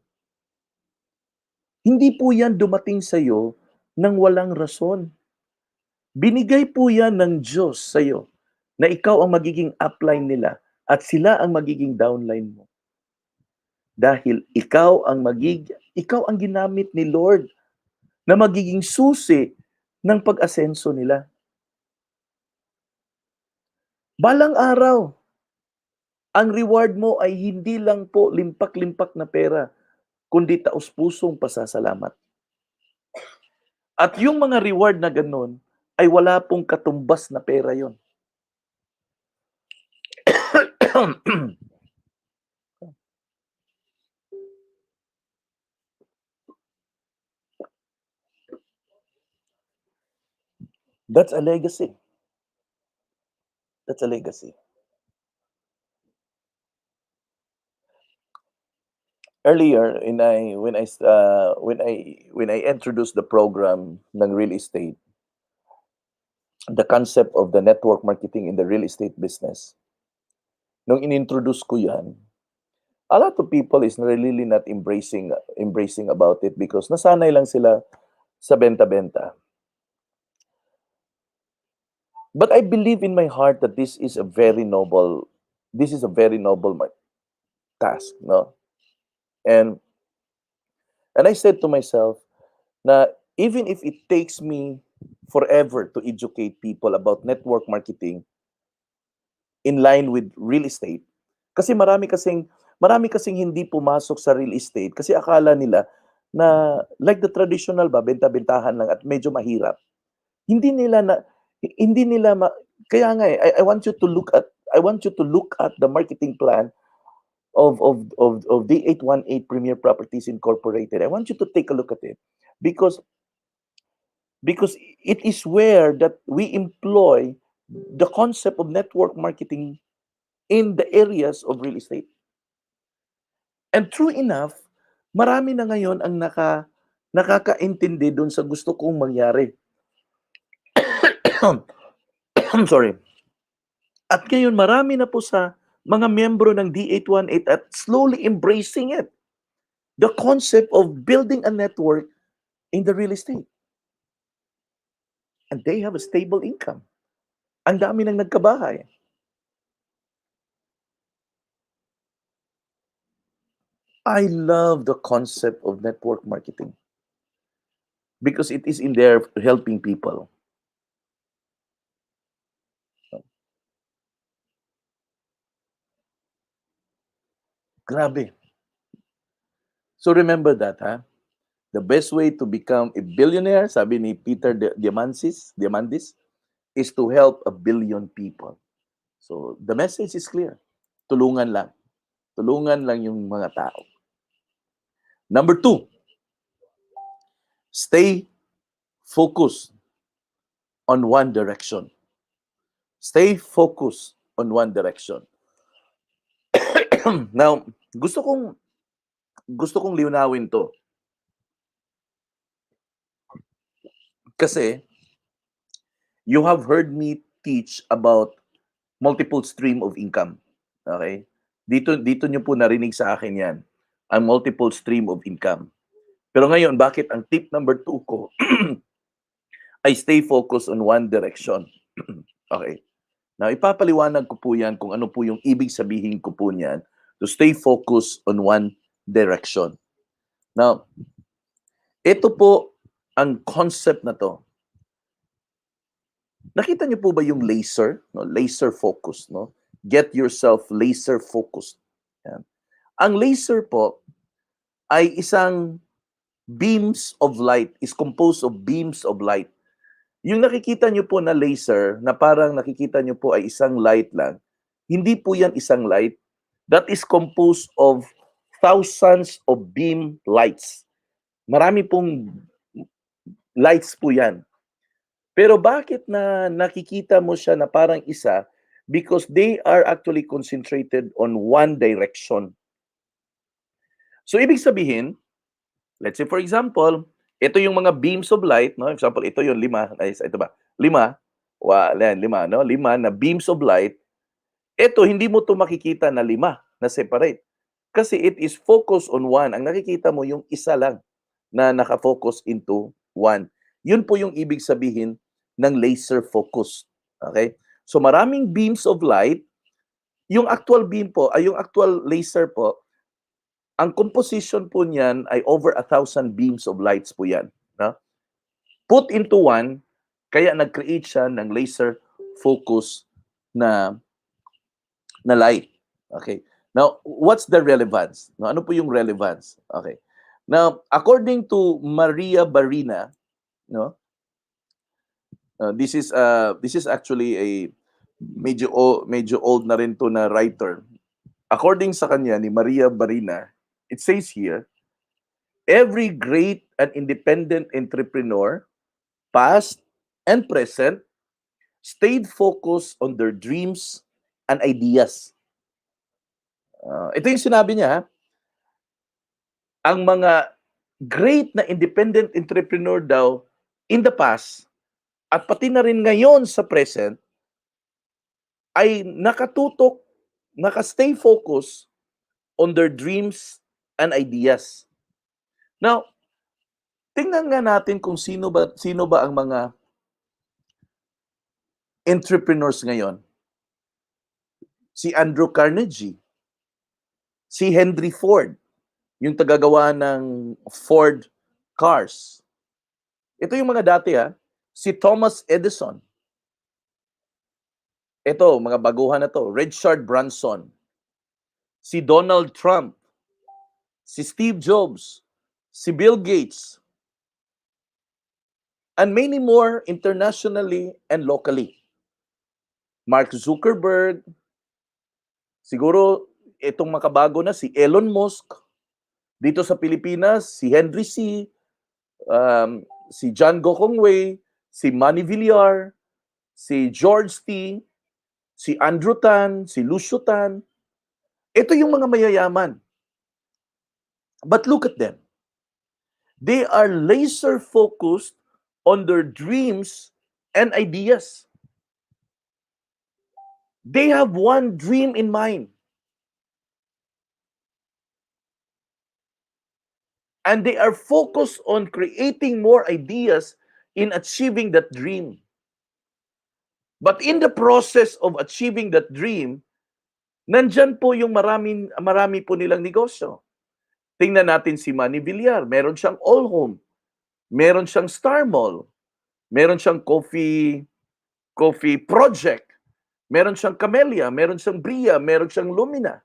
hindi po yan dumating sa'yo nang walang rason. Binigay po yan ng Diyos sa'yo na ikaw ang magiging upline nila at sila ang magiging downline mo. Dahil ikaw ang ginamit ni Lord na magiging susi ng pag-asenso nila. Balang araw, ang reward mo ay hindi lang po limpak-limpak na pera, kundi taos-pusong pasasalamat. At yung mga reward na ganun, ay wala pong katumbas na pera yon. That's a legacy. That's a legacy. Earlier, when I introduced the program ng real estate, the concept of the network marketing in the real estate business, nung inintroduce ko yan, a lot of people is really not embracing about it because nasanay lang sila sa benta-benta. But I believe in my heart that this is a very noble task, no? And I said to myself na even if it takes me forever to educate people about network marketing in line with real estate, kasi marami kasing hindi pumasok sa real estate kasi akala nila na like the traditional ba, benta-bentahan lang at medyo mahirap. Hindi nila na hindi nila kaya nga I want you to look at the marketing plan of the 818 Premier Properties Incorporated. I want you to take a look at it because it is where that we employ the concept of network marketing in the areas of real estate. And true enough, marami na ngayon ang nakakaintindi doon sa gusto kong mangyari. I'm sorry. At ngayon, marami na po sa mga miyembro ng D818 at slowly embracing it. The concept of building a network in the real estate. And they have a stable income. Ang dami nang nagkabahay. I love the concept of network marketing because it is in there helping people. Grabe. So remember that, ha? The best way to become a billionaire, sabi ni Peter Diamandis, is to help a billion people. So the message is clear. Tulungan lang. Tulungan lang yung mga tao. Number 2, stay focused on one direction. Stay focused on one direction. Now, gusto kong liwanawin to. Kasi you have heard me teach about multiple stream of income. Okay? Dito nyo po narinig sa akin yan. Ang multiple stream of income. Pero ngayon, bakit ang tip number 2 ko ay stay focused on one direction. Okay. Now, ipapaliwanag ko po yan kung ano po yung ibig sabihin ko po niyan to stay focused on one direction. Now, ito po ang concept na to. Nakita niyo po ba yung laser? No? Laser focus. No? Get yourself laser focused. Yan. Ang laser po ay isang beams of light, is composed of beams of light. Yung nakikita nyo po na laser, na parang nakikita nyo po ay isang light lang, hindi po yan isang light. That is composed of thousands of beam lights. Marami pong lights po yan. Pero bakit na nakikita mo siya na parang isa? Because they are actually concentrated on one direction. So, ibig sabihin, let's say for example, ito yung mga beams of light, no? For example, ito yung 5, ito ba? 5, 5, no? 5 na beams of light. Ito, hindi mo to makikita na 5 na separate. Kasi it is focused on one. Ang nakikita mo yung isa lang na nakafocus into one. Yun po yung ibig sabihin ng laser focus. Okay? So maraming beams of light. Yung actual beam po, yung actual laser po, ang composition po niyan ay over 1,000 beams of lights po yan. No? Put into one, kaya nag-create siya ng laser focus na na lie. Okay. Now, what's the relevance? No, ano po yung relevance? Okay. Now, according to Maria Barina, no, this is actually a medyo old na rin to na writer. According sa kanya ni Maria Barina, it says here, every great and independent entrepreneur, past and present, stayed focused on their dreams and ideas. Ito yung sinabi niya, ha? Ang mga great na independent entrepreneur daw in the past at pati na rin ngayon sa present ay nakatutok, nakastay focus on their dreams and ideas. Now, tingnan nga natin kung sino ba ang mga entrepreneurs ngayon. Si Andrew Carnegie, si Henry Ford, yung tagagawa ng Ford cars. Ito yung mga dati, ha. Si Thomas Edison. Ito, mga baguhan na to. Richard Branson. Si Donald Trump. Si Steve Jobs. Si Bill Gates. And many more internationally and locally. Mark Zuckerberg. Siguro, itong makabago na si Elon Musk. Dito sa Pilipinas, si Henry C., si John Gokongwei, si Manny Villar, si George T., si Andrew Tan, si Lucio Tan. Ito yung mga mayayaman. But look at them. They are laser focused on their dreams and ideas. They have one dream in mind. And they are focused on creating more ideas in achieving that dream. But in the process of achieving that dream, nandyan po yung marami po nilang negosyo. Tingnan natin si Manny Villar. Meron siyang All Home. Meron siyang Star Mall. Meron siyang coffee project. Meron siyang Camellia. Meron siyang Bria. Meron siyang Lumina.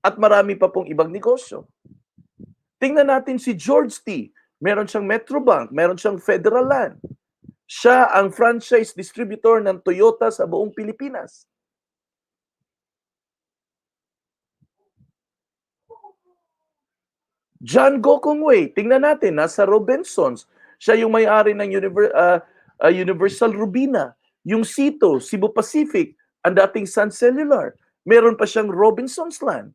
At marami pa pong ibang negosyo. Tingnan natin si George T. Meron siyang Metrobank. Meron siyang Federal Land. Siya ang franchise distributor ng Toyota sa buong Pilipinas. John Gokongwei, tingnan natin, nasa Robinsons. Siya yung may-ari ng Universal Rubina. Yung Cito, Cebu Pacific, ang dating Sun Cellular. Meron pa siyang Robinsons Land.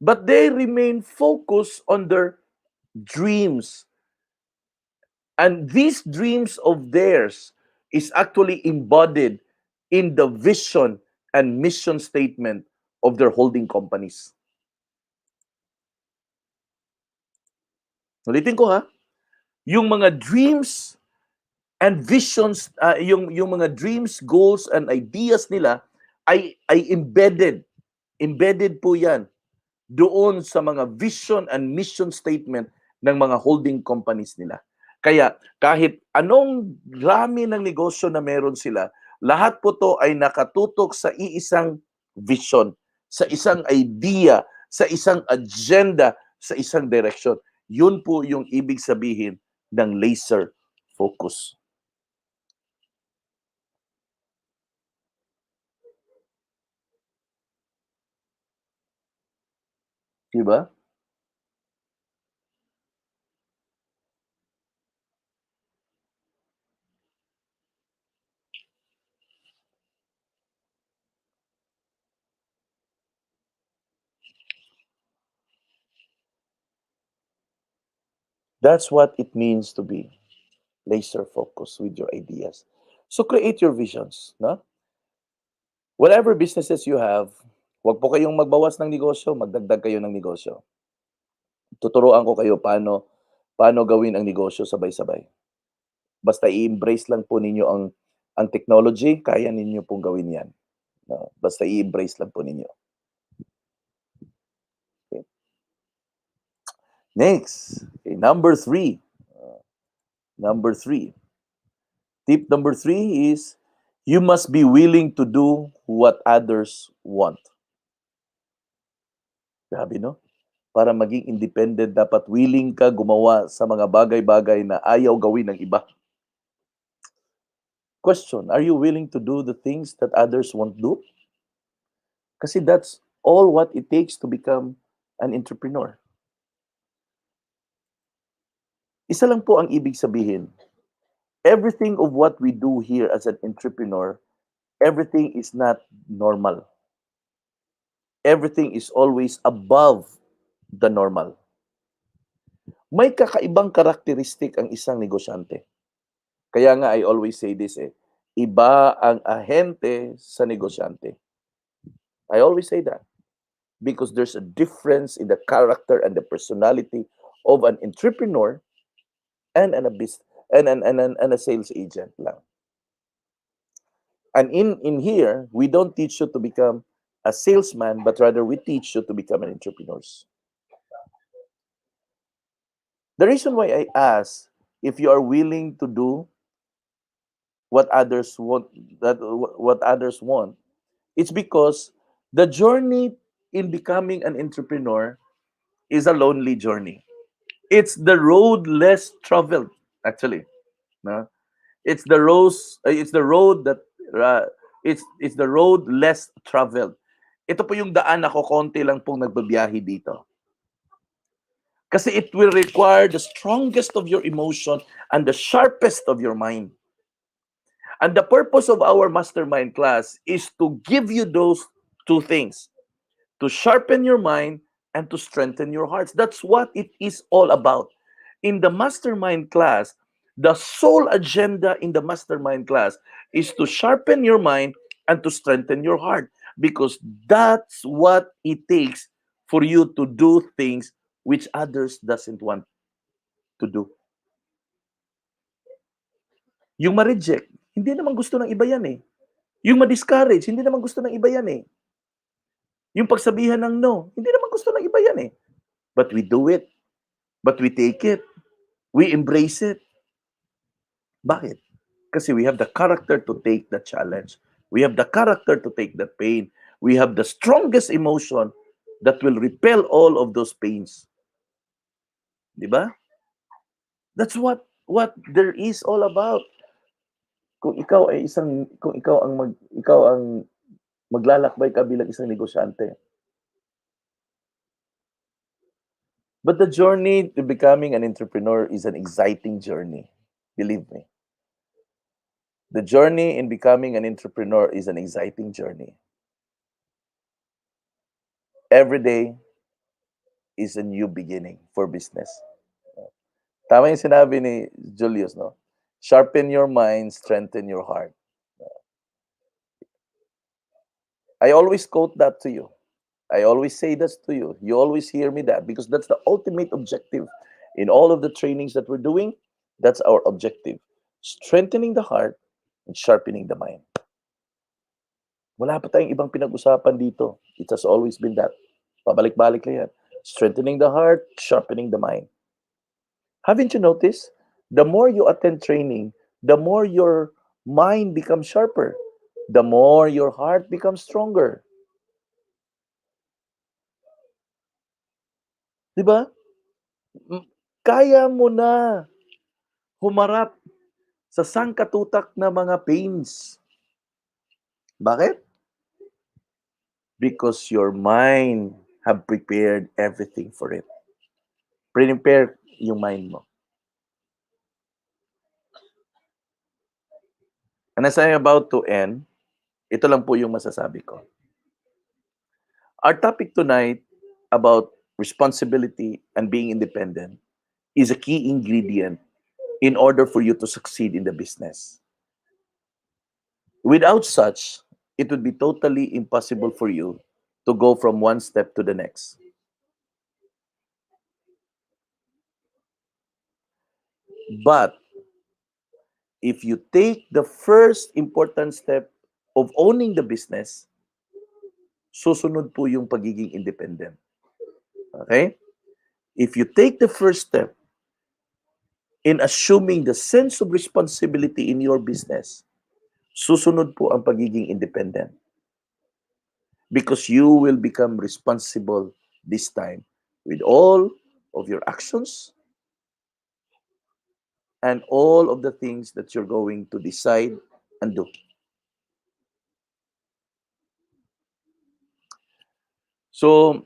But they remain focused on their dreams. And these dreams of theirs is actually embodied in the vision and mission statement of their holding companies. Ulitin ko, ha, yung mga dreams and visions, yung mga dreams, goals, and ideas nila ay embedded po yan doon sa mga vision and mission statement ng mga holding companies nila. Kaya kahit anong rami ng negosyo na meron sila, lahat po to ay nakatutok sa iisang vision, sa isang idea, sa isang agenda, sa isang direction. Yun po yung ibig sabihin ng laser focus. Diba? That's what it means to be laser focused with your ideas. So create your visions, no? Whatever businesses you have, wag po kayong magbawas ng negosyo, magdagdag kayo ng negosyo. Tuturuan ko kayo paano gawin ang negosyo sabay-sabay. Basta i-embrace lang po ninyo ang technology, kaya ninyo pong gawin 'yan. No? Basta i-embrace lang po ninyo. Okay. Next, okay, number 3. Tip number 3 is You must be willing to do what others want. Grabe, no? Para maging independent, dapat willing ka gumawa sa mga bagay-bagay na ayaw gawin ng iba. Question, are you willing to do the things that others won't do? Kasi that's all what it takes to become an entrepreneur. Isa lang po ang ibig sabihin. Everything of what we do here as an entrepreneur, everything is not normal. Everything is always above the normal. May kakaibang karakteristik ang isang negosyante. Kaya nga I always say this iba ang ahente sa negosyante. I always say that. Because there's a difference in the character and the personality of an entrepreneur and a sales agent lang. And in here, we don't teach you to become a salesman, but rather we teach you to become an entrepreneur. The reason why I ask if you are willing to do what others want, it's because the journey in becoming an entrepreneur is a lonely journey. It's the road less traveled, actually. No? It's the road that it's the road less traveled. Ito po yung daan ako konti lang pong nagbabiyahe dito. Kasi it will require the strongest of your emotion and the sharpest of your mind. And the purpose of our mastermind class is to give you those two things. To sharpen your mind and to strengthen your hearts. That's what it is all about. In the mastermind class, the sole agenda in the mastermind class is to sharpen your mind and to strengthen your heart. Because that's what it takes for you to do things which others doesn't want to do. Yung ma-reject, hindi naman gusto ng iba yan eh. Yung ma-discourage, hindi naman gusto ng iba yan eh. Yung pagsabihan ng no, hindi naman gusto ng iba yan eh. But we do it. But we take it. We embrace it. Bakit? Kasi we have the character to take the challenge. We have the character to take the pain. We have the strongest emotion that will repel all of those pains. Diba? That's what there is all about. Kung ikaw ang maglalakbay ka bilang isang negosyante. But the journey to becoming an entrepreneur is an exciting journey. Believe me. The journey in becoming an entrepreneur is an exciting journey. Every day is a new beginning for business. Tama yung sinabi ni Julius, no? Sharpen your mind, strengthen your heart. I always quote that to you. I always say this to you. You always hear me that because that's the ultimate objective. In all of the trainings that we're doing, that's our objective. Strengthening the heart and sharpening the mind. Wala pa tayong ibang pinag-usapan dito. It has always been that. Pabalik-balik lang yan. Strengthening the heart, sharpening the mind. Haven't you noticed? The more you attend training, the more your mind becomes sharper. The more your heart becomes stronger. Diba? Kaya mo na humarap sa sangkatutak na mga pains. Bakit? Because your mind have prepared everything for it. Prepare yung mind mo. And as I'm about to end, ito lang po yung masasabi ko. Our topic tonight about responsibility and being independent is a key ingredient in order for you to succeed in the business. Without such, it would be totally impossible for you to go from one step to the next. But if you take the first important step of owning the business, susunod po yung pagiging independent. Okay? If you take the first step in assuming the sense of responsibility in your business, susunod po ang pagiging independent. Because you will become responsible this time with all of your actions and all of the things that you're going to decide and do. So,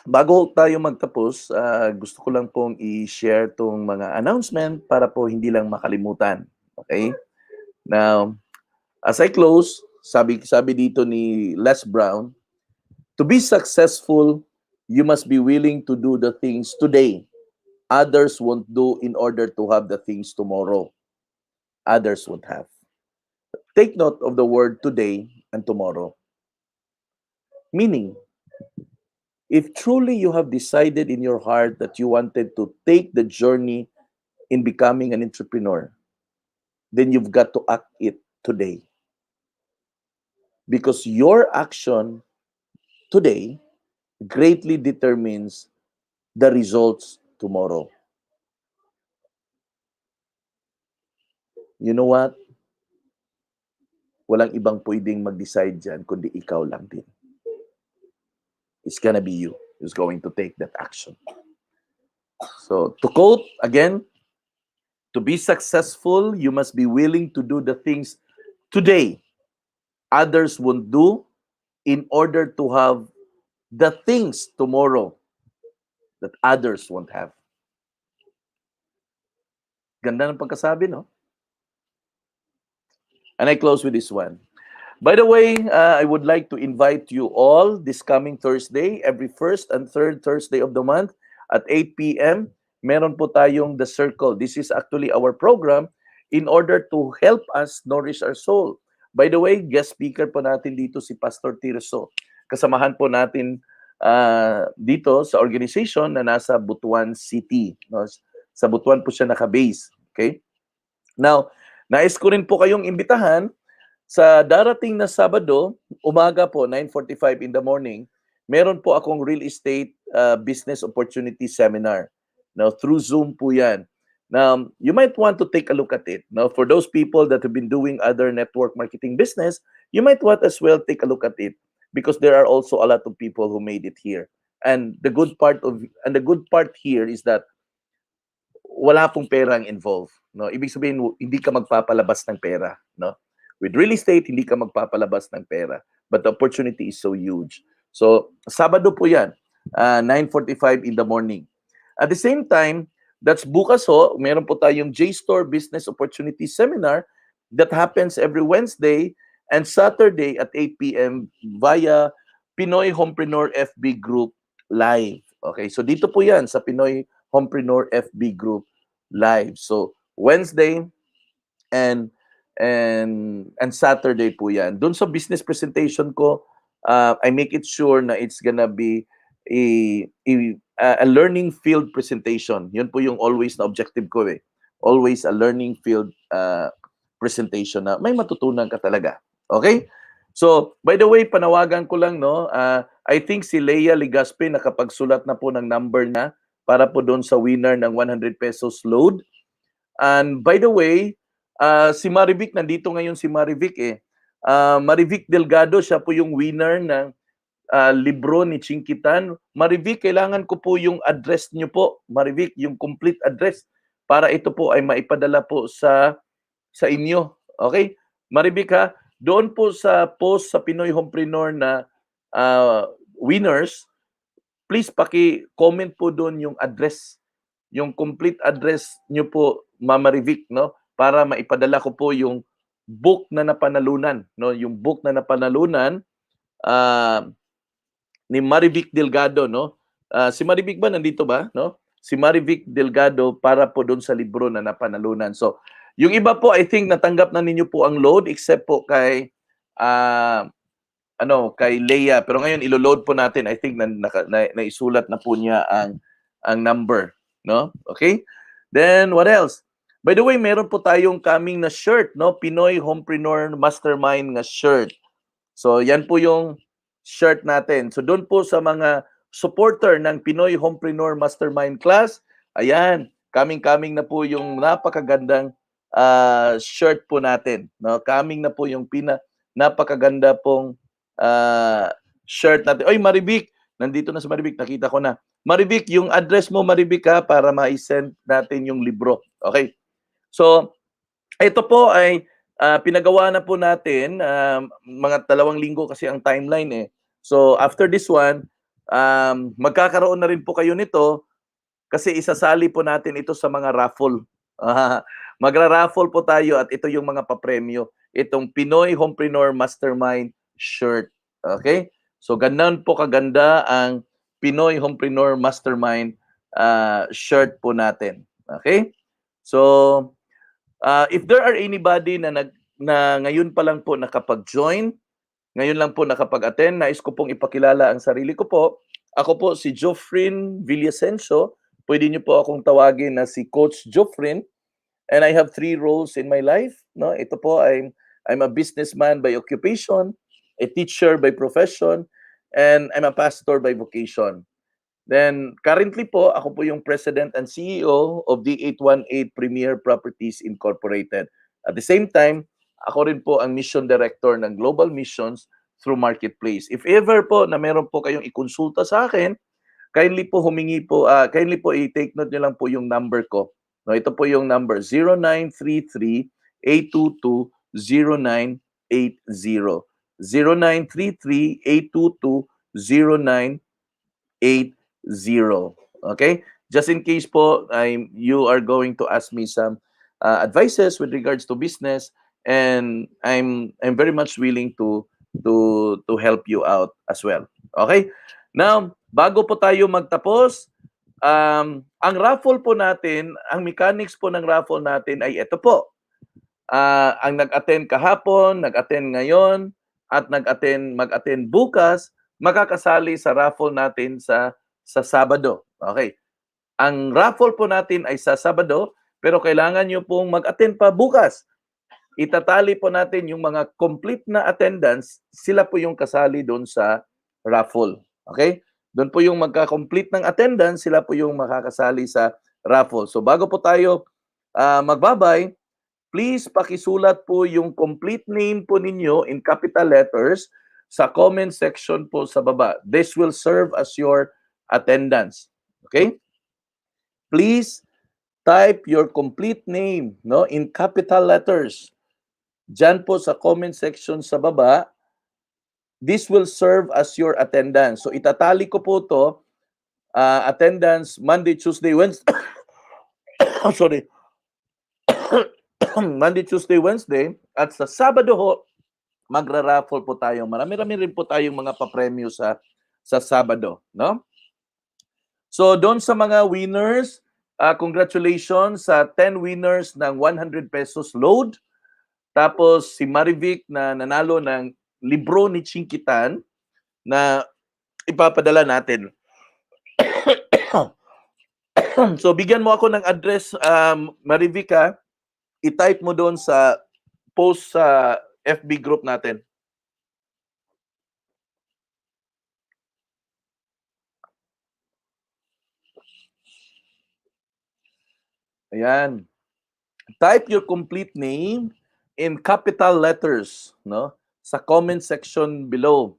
bago tayo magtapos, gusto ko lang pong i-share tong mga announcement para po hindi lang makalimutan. Okay? Now, as I close, sabi dito ni Les Brown, to be successful, you must be willing to do the things today others won't do in order to have the things tomorrow others won't have. Take note of the word today and tomorrow. Meaning, if truly you have decided in your heart that you wanted to take the journey in becoming an entrepreneur, then you've got to act it today. Because your action today greatly determines the results tomorrow. You know what? Walang ibang pwedeng mag-decide dyan kundi ikaw lang din. It's gonna be you who's going to take that action. So, to quote again, to be successful, you must be willing to do the things today others won't do in order to have the things tomorrow that others won't have. Ganda ng pagkasabi, no? And I close with this one. By the way, I would like to invite you all this coming Thursday, every first and third Thursday of the month at 8 p.m. Meron po tayong The Circle. This is actually our program in order to help us nourish our soul. By the way, guest speaker po natin dito si Pastor Tirso. Kasamahan po natin dito sa organization na nasa Butuan City. No? Sa Butuan po siya naka-base. Okay? Now, nais ko rin po kayong imbitahan sa darating na Sabado, umaga po, 9:45 in the morning, meron po akong real estate business opportunity seminar. Now, through Zoom po yan. Now, you might want to take a look at it. Now, for those people that have been doing other network marketing business, you might want as well take a look at it because there are also a lot of people who made it here. And the good part here is that wala pong perang involved, no? Ibig sabihin hindi ka magpapalabas ng pera, no? With real estate, hindi ka magpapalabas ng pera, but the opportunity is so huge. So, Sabado po 'yan, 9:45 in the morning. At the same time, that's bukas ho, meron po tayong J-Store Business Opportunity Seminar that happens every Wednesday and Saturday at 8 p.m. via Pinoy Homepreneur FB Group Live. Okay, so dito po 'yan sa Pinoy Homepreneur FB Group Live. So, Wednesday and Saturday po 'yan. Doon sa business presentation ko, I make it sure na it's gonna be a learning field presentation. 'Yun po yung always na objective ko eh. Always a learning field presentation na may matutunan ka talaga. Okay? So, by the way, panawagan ko lang, no, I think si Leia Ligaspe nakapagsulat na po ng number na para po doon sa winner ng 100 pesos load. And by the way, si Marivic, nandito ngayon si Marivic eh. Marivic Delgado, siya po yung winner ng libro ni Chinkitan. Marivic, kailangan ko po yung address nyo po. Marivic, yung complete address para ito po ay maipadala po sa inyo. Okay? Marivic ha, doon po sa post sa Pinoy Homepreneur na winners, please paki-comment po doon yung address, yung complete address nyo po, Mama Rivic, no? Para maipadala ko po yung book na napanalunan, no? Yung book na napanalunan ni Marivic Delgado, no? Si Marivic ba nandito ba, no? Si Marivic Delgado para po doon sa libro na napanalunan. So, yung iba po, I think natanggap na ninyo po ang load except po kay kay Leia, pero ngayon ilo-load po natin. I think naisulat na po niya ang number, no? Okay? Then what else? By the way, meron po tayong coming na shirt, no? Pinoy Homepreneur Mastermind na shirt. So, yan po yung shirt natin. So, doon po sa mga supporter ng Pinoy Homepreneur Mastermind class, ayan, coming na po yung napakagandang shirt po natin, no? Coming na po yung napakaganda pong shirt natin. Oy, Maribik, nandito na si Maribik, nakita ko na. Maribik, yung address mo, Maribik, ha, para ma-send natin yung libro. Okay. So, ito po ay pinagawa na po natin, mga 2 linggo kasi ang timeline eh. So, after this one, magkakaroon na rin po kayo nito kasi isasali po natin ito sa mga raffle. Magra-raffle po tayo at ito yung mga papremyo. Itong Pinoy Homepreneur Mastermind shirt. Okay? So, ganun po kaganda ang Pinoy Homepreneur Mastermind shirt po natin. Okay? So, if there are anybody na ngayon pa lang po nakapag-join, ngayon lang po nakapag-attend, nais ko pong ipakilala ang sarili ko po. Ako po si Jofrin Villasencio. Pwede niyo po akong tawagin na si Coach Jofrin. And I have 3 roles in my life. No, ito po, I'm a businessman by occupation, a teacher by profession, and I'm a pastor by vocation. Then currently po, ako po yung President and CEO of the 818 Premier Properties Incorporated. At the same time, ako rin po ang Mission Director ng Global Missions through Marketplace. If ever po na meron po kayong ikonsulta sa akin, kindly po kindly po i-take note nyo lang po yung number ko. No, ito po yung number 0933-822-0980. 0933-822-0980. Okay? Just in case po you are going to ask me some advices with regards to business, and I'm very much willing to help you out as well. Okay? Now, bago po tayo magtapos, ang raffle po natin, ang mechanics po ng raffle natin ay ito po. Ang nag-attend kahapon, nag-attend ngayon, at mag-attend bukas, makakasali sa raffle natin sa Sabado. Okay. Ang raffle po natin ay sa Sabado, pero kailangan nyo pong mag-attend pa bukas. Itatali po natin yung mga complete na attendance, sila po yung kasali doon sa raffle. Okay? Doon po yung magka-complete ng attendance, sila po yung makakasali sa raffle. So bago po tayo magbabay, please pakisulat po yung complete name po ninyo in capital letters sa comment section po sa baba. This will serve as your attendance. Okay? Please type your complete name, no, in capital letters. Diyan po sa comment section sa baba. This will serve as your attendance. So itatali ko po to, attendance Monday, Tuesday, Wednesday. Sorry. Monday, Tuesday, Wednesday. At sa Sabado ho, magra-raffle po tayo. Marami-rami rin po tayong mga papremyo sa Sabado. No? So doon sa mga winners, congratulations sa 10 winners ng 100 pesos load. Tapos si Marivic na nanalo ng libro ni Chinkitan na ipapadala natin. So bigyan mo ako ng address, Marivic, ha? I-type mo doon sa post sa FB group natin. Ayan. Type your complete name in capital letters, no? Sa comment section below.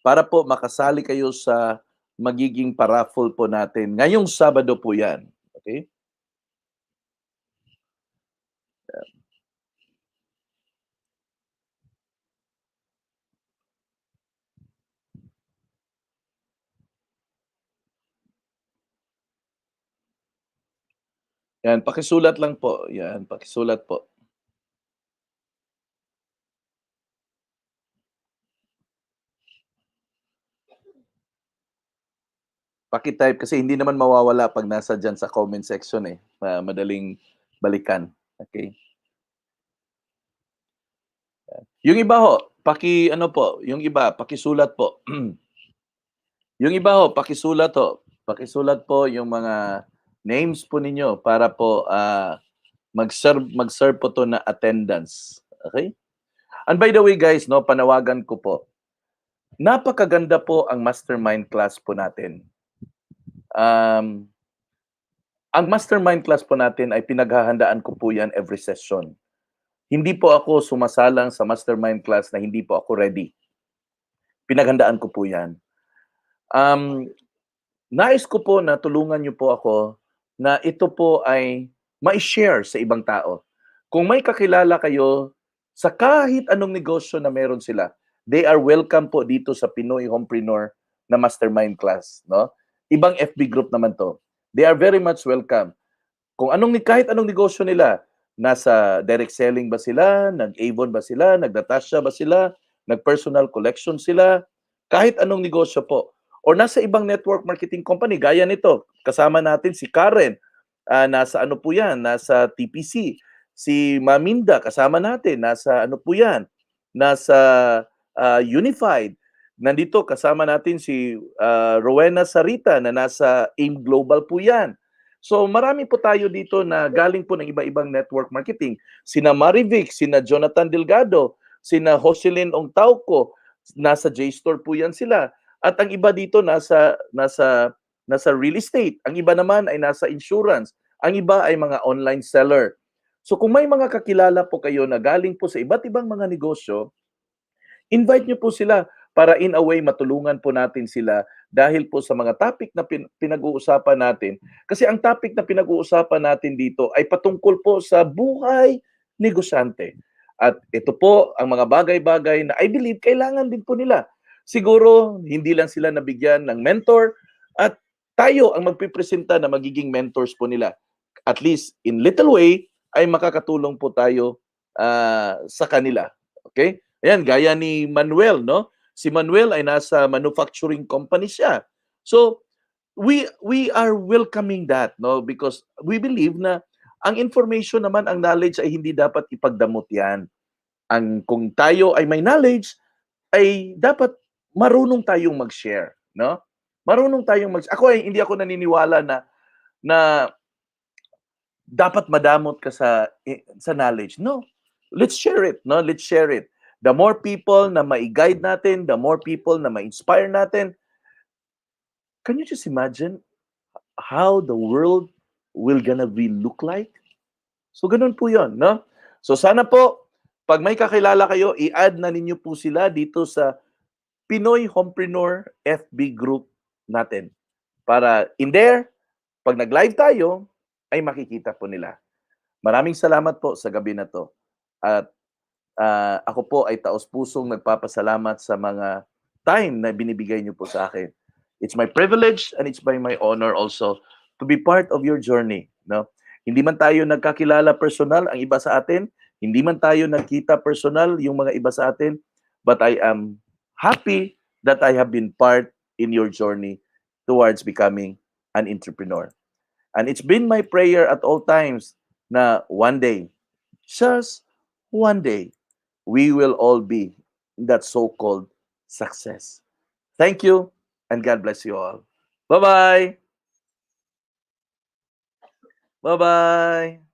Para po makasali kayo sa magiging paraffle po natin. Ngayong Sabado po 'yan. Okay? Yan, pakisulat lang po. Yan, pakisulat po. Paki-type kasi hindi naman mawawala pag nasa diyan sa comment section eh. Madaling balikan. Okay? Yung iba ho, yung iba, pakisulat po. Yung iba ho, pakisulat ho. Pakisulat po yung mga names po ninyo para po mag-serve po to na attendance. Okay? And by the way guys, no, panawagan ko po. Napakaganda po ang mastermind class po natin. Ang mastermind class po natin ay pinaghahandaan ko po yan every session. Hindi po ako sumasalang sa mastermind class na hindi po ako ready. Pinaghandaan ko po yan. Nais ko po na tulungan niyo po ako na ito po ay ma-share sa ibang tao. Kung may kakilala kayo sa kahit anong negosyo na meron sila, they are welcome po dito sa Pinoy Homepreneur na mastermind class, no? Ibang FB group naman to. They are very much welcome. Kung kahit anong negosyo nila, nasa direct selling ba sila, nag-Avon ba sila, nag-Natasha ba sila, nag-personal collection sila, kahit anong negosyo po. Or nasa ibang network marketing company, gaya nito, kasama natin si Karen, nasa ano po yan, nasa TPC. Si Maminda, kasama natin, nasa ano po yan, nasa Unified. Nandito, kasama natin si Rowena Sarita na nasa AIM Global po yan. So marami po tayo dito na galing po ng iba-ibang network marketing. Sina Marivic, sina Jonathan Delgado, sina Jocelyn Ongtauco, nasa JStore po yan sila. At ang iba dito nasa real estate. Ang iba naman ay nasa insurance. Ang iba ay mga online seller. So kung may mga kakilala po kayo na galing po sa iba't ibang mga negosyo, invite nyo po sila para in a way matulungan po natin sila dahil po sa mga topic na pinag-uusapan natin. Kasi ang topic na pinag-uusapan natin dito ay patungkol po sa buhay negosyante. At ito po ang mga bagay-bagay na I believe kailangan din po nila. Siguro hindi lang sila nabigyan ng mentor at tayo ang magpipresenta na magiging mentors po nila. At least in little way ay makakatulong po tayo sa kanila. Okay? Ayan, gaya ni Manuel, no? Si Manuel ay nasa manufacturing company siya. So, we are welcoming that, no? Because we believe na ang information naman, ang knowledge ay hindi dapat ipagdamot yan. Kung tayo ay may knowledge, ay dapat marunong tayong mag-share, no? Marunong tayong ako ay hindi ako naniniwala na dapat madamot ka sa knowledge. No. Let's share it, no? Let's share it. The more people na mai-guide natin, the more people na ma-inspire natin, can you just imagine how the world will gonna be look like? So ganun po 'yon, no? So sana po pag may kakilala kayo, i-add na ninyo po sila dito sa Pinoy Homepreneur FB group natin. Para in there, pag nag-live tayo, ay makikita po nila. Maraming salamat po sa gabi na to. At ako po ay taos-pusong nagpapasalamat sa mga time na binibigay niyo po sa akin. It's my privilege and it's by my honor also to be part of your journey. No? Hindi man tayo nagkakilala personal ang iba sa atin, hindi man tayo nagkita personal yung mga iba sa atin, but I am happy that I have been part in your journey towards becoming an entrepreneur. And it's been my prayer at all times na one day, just one day, we will all be that so-called success. Thank you, and God bless you all. Bye-bye. Bye-bye.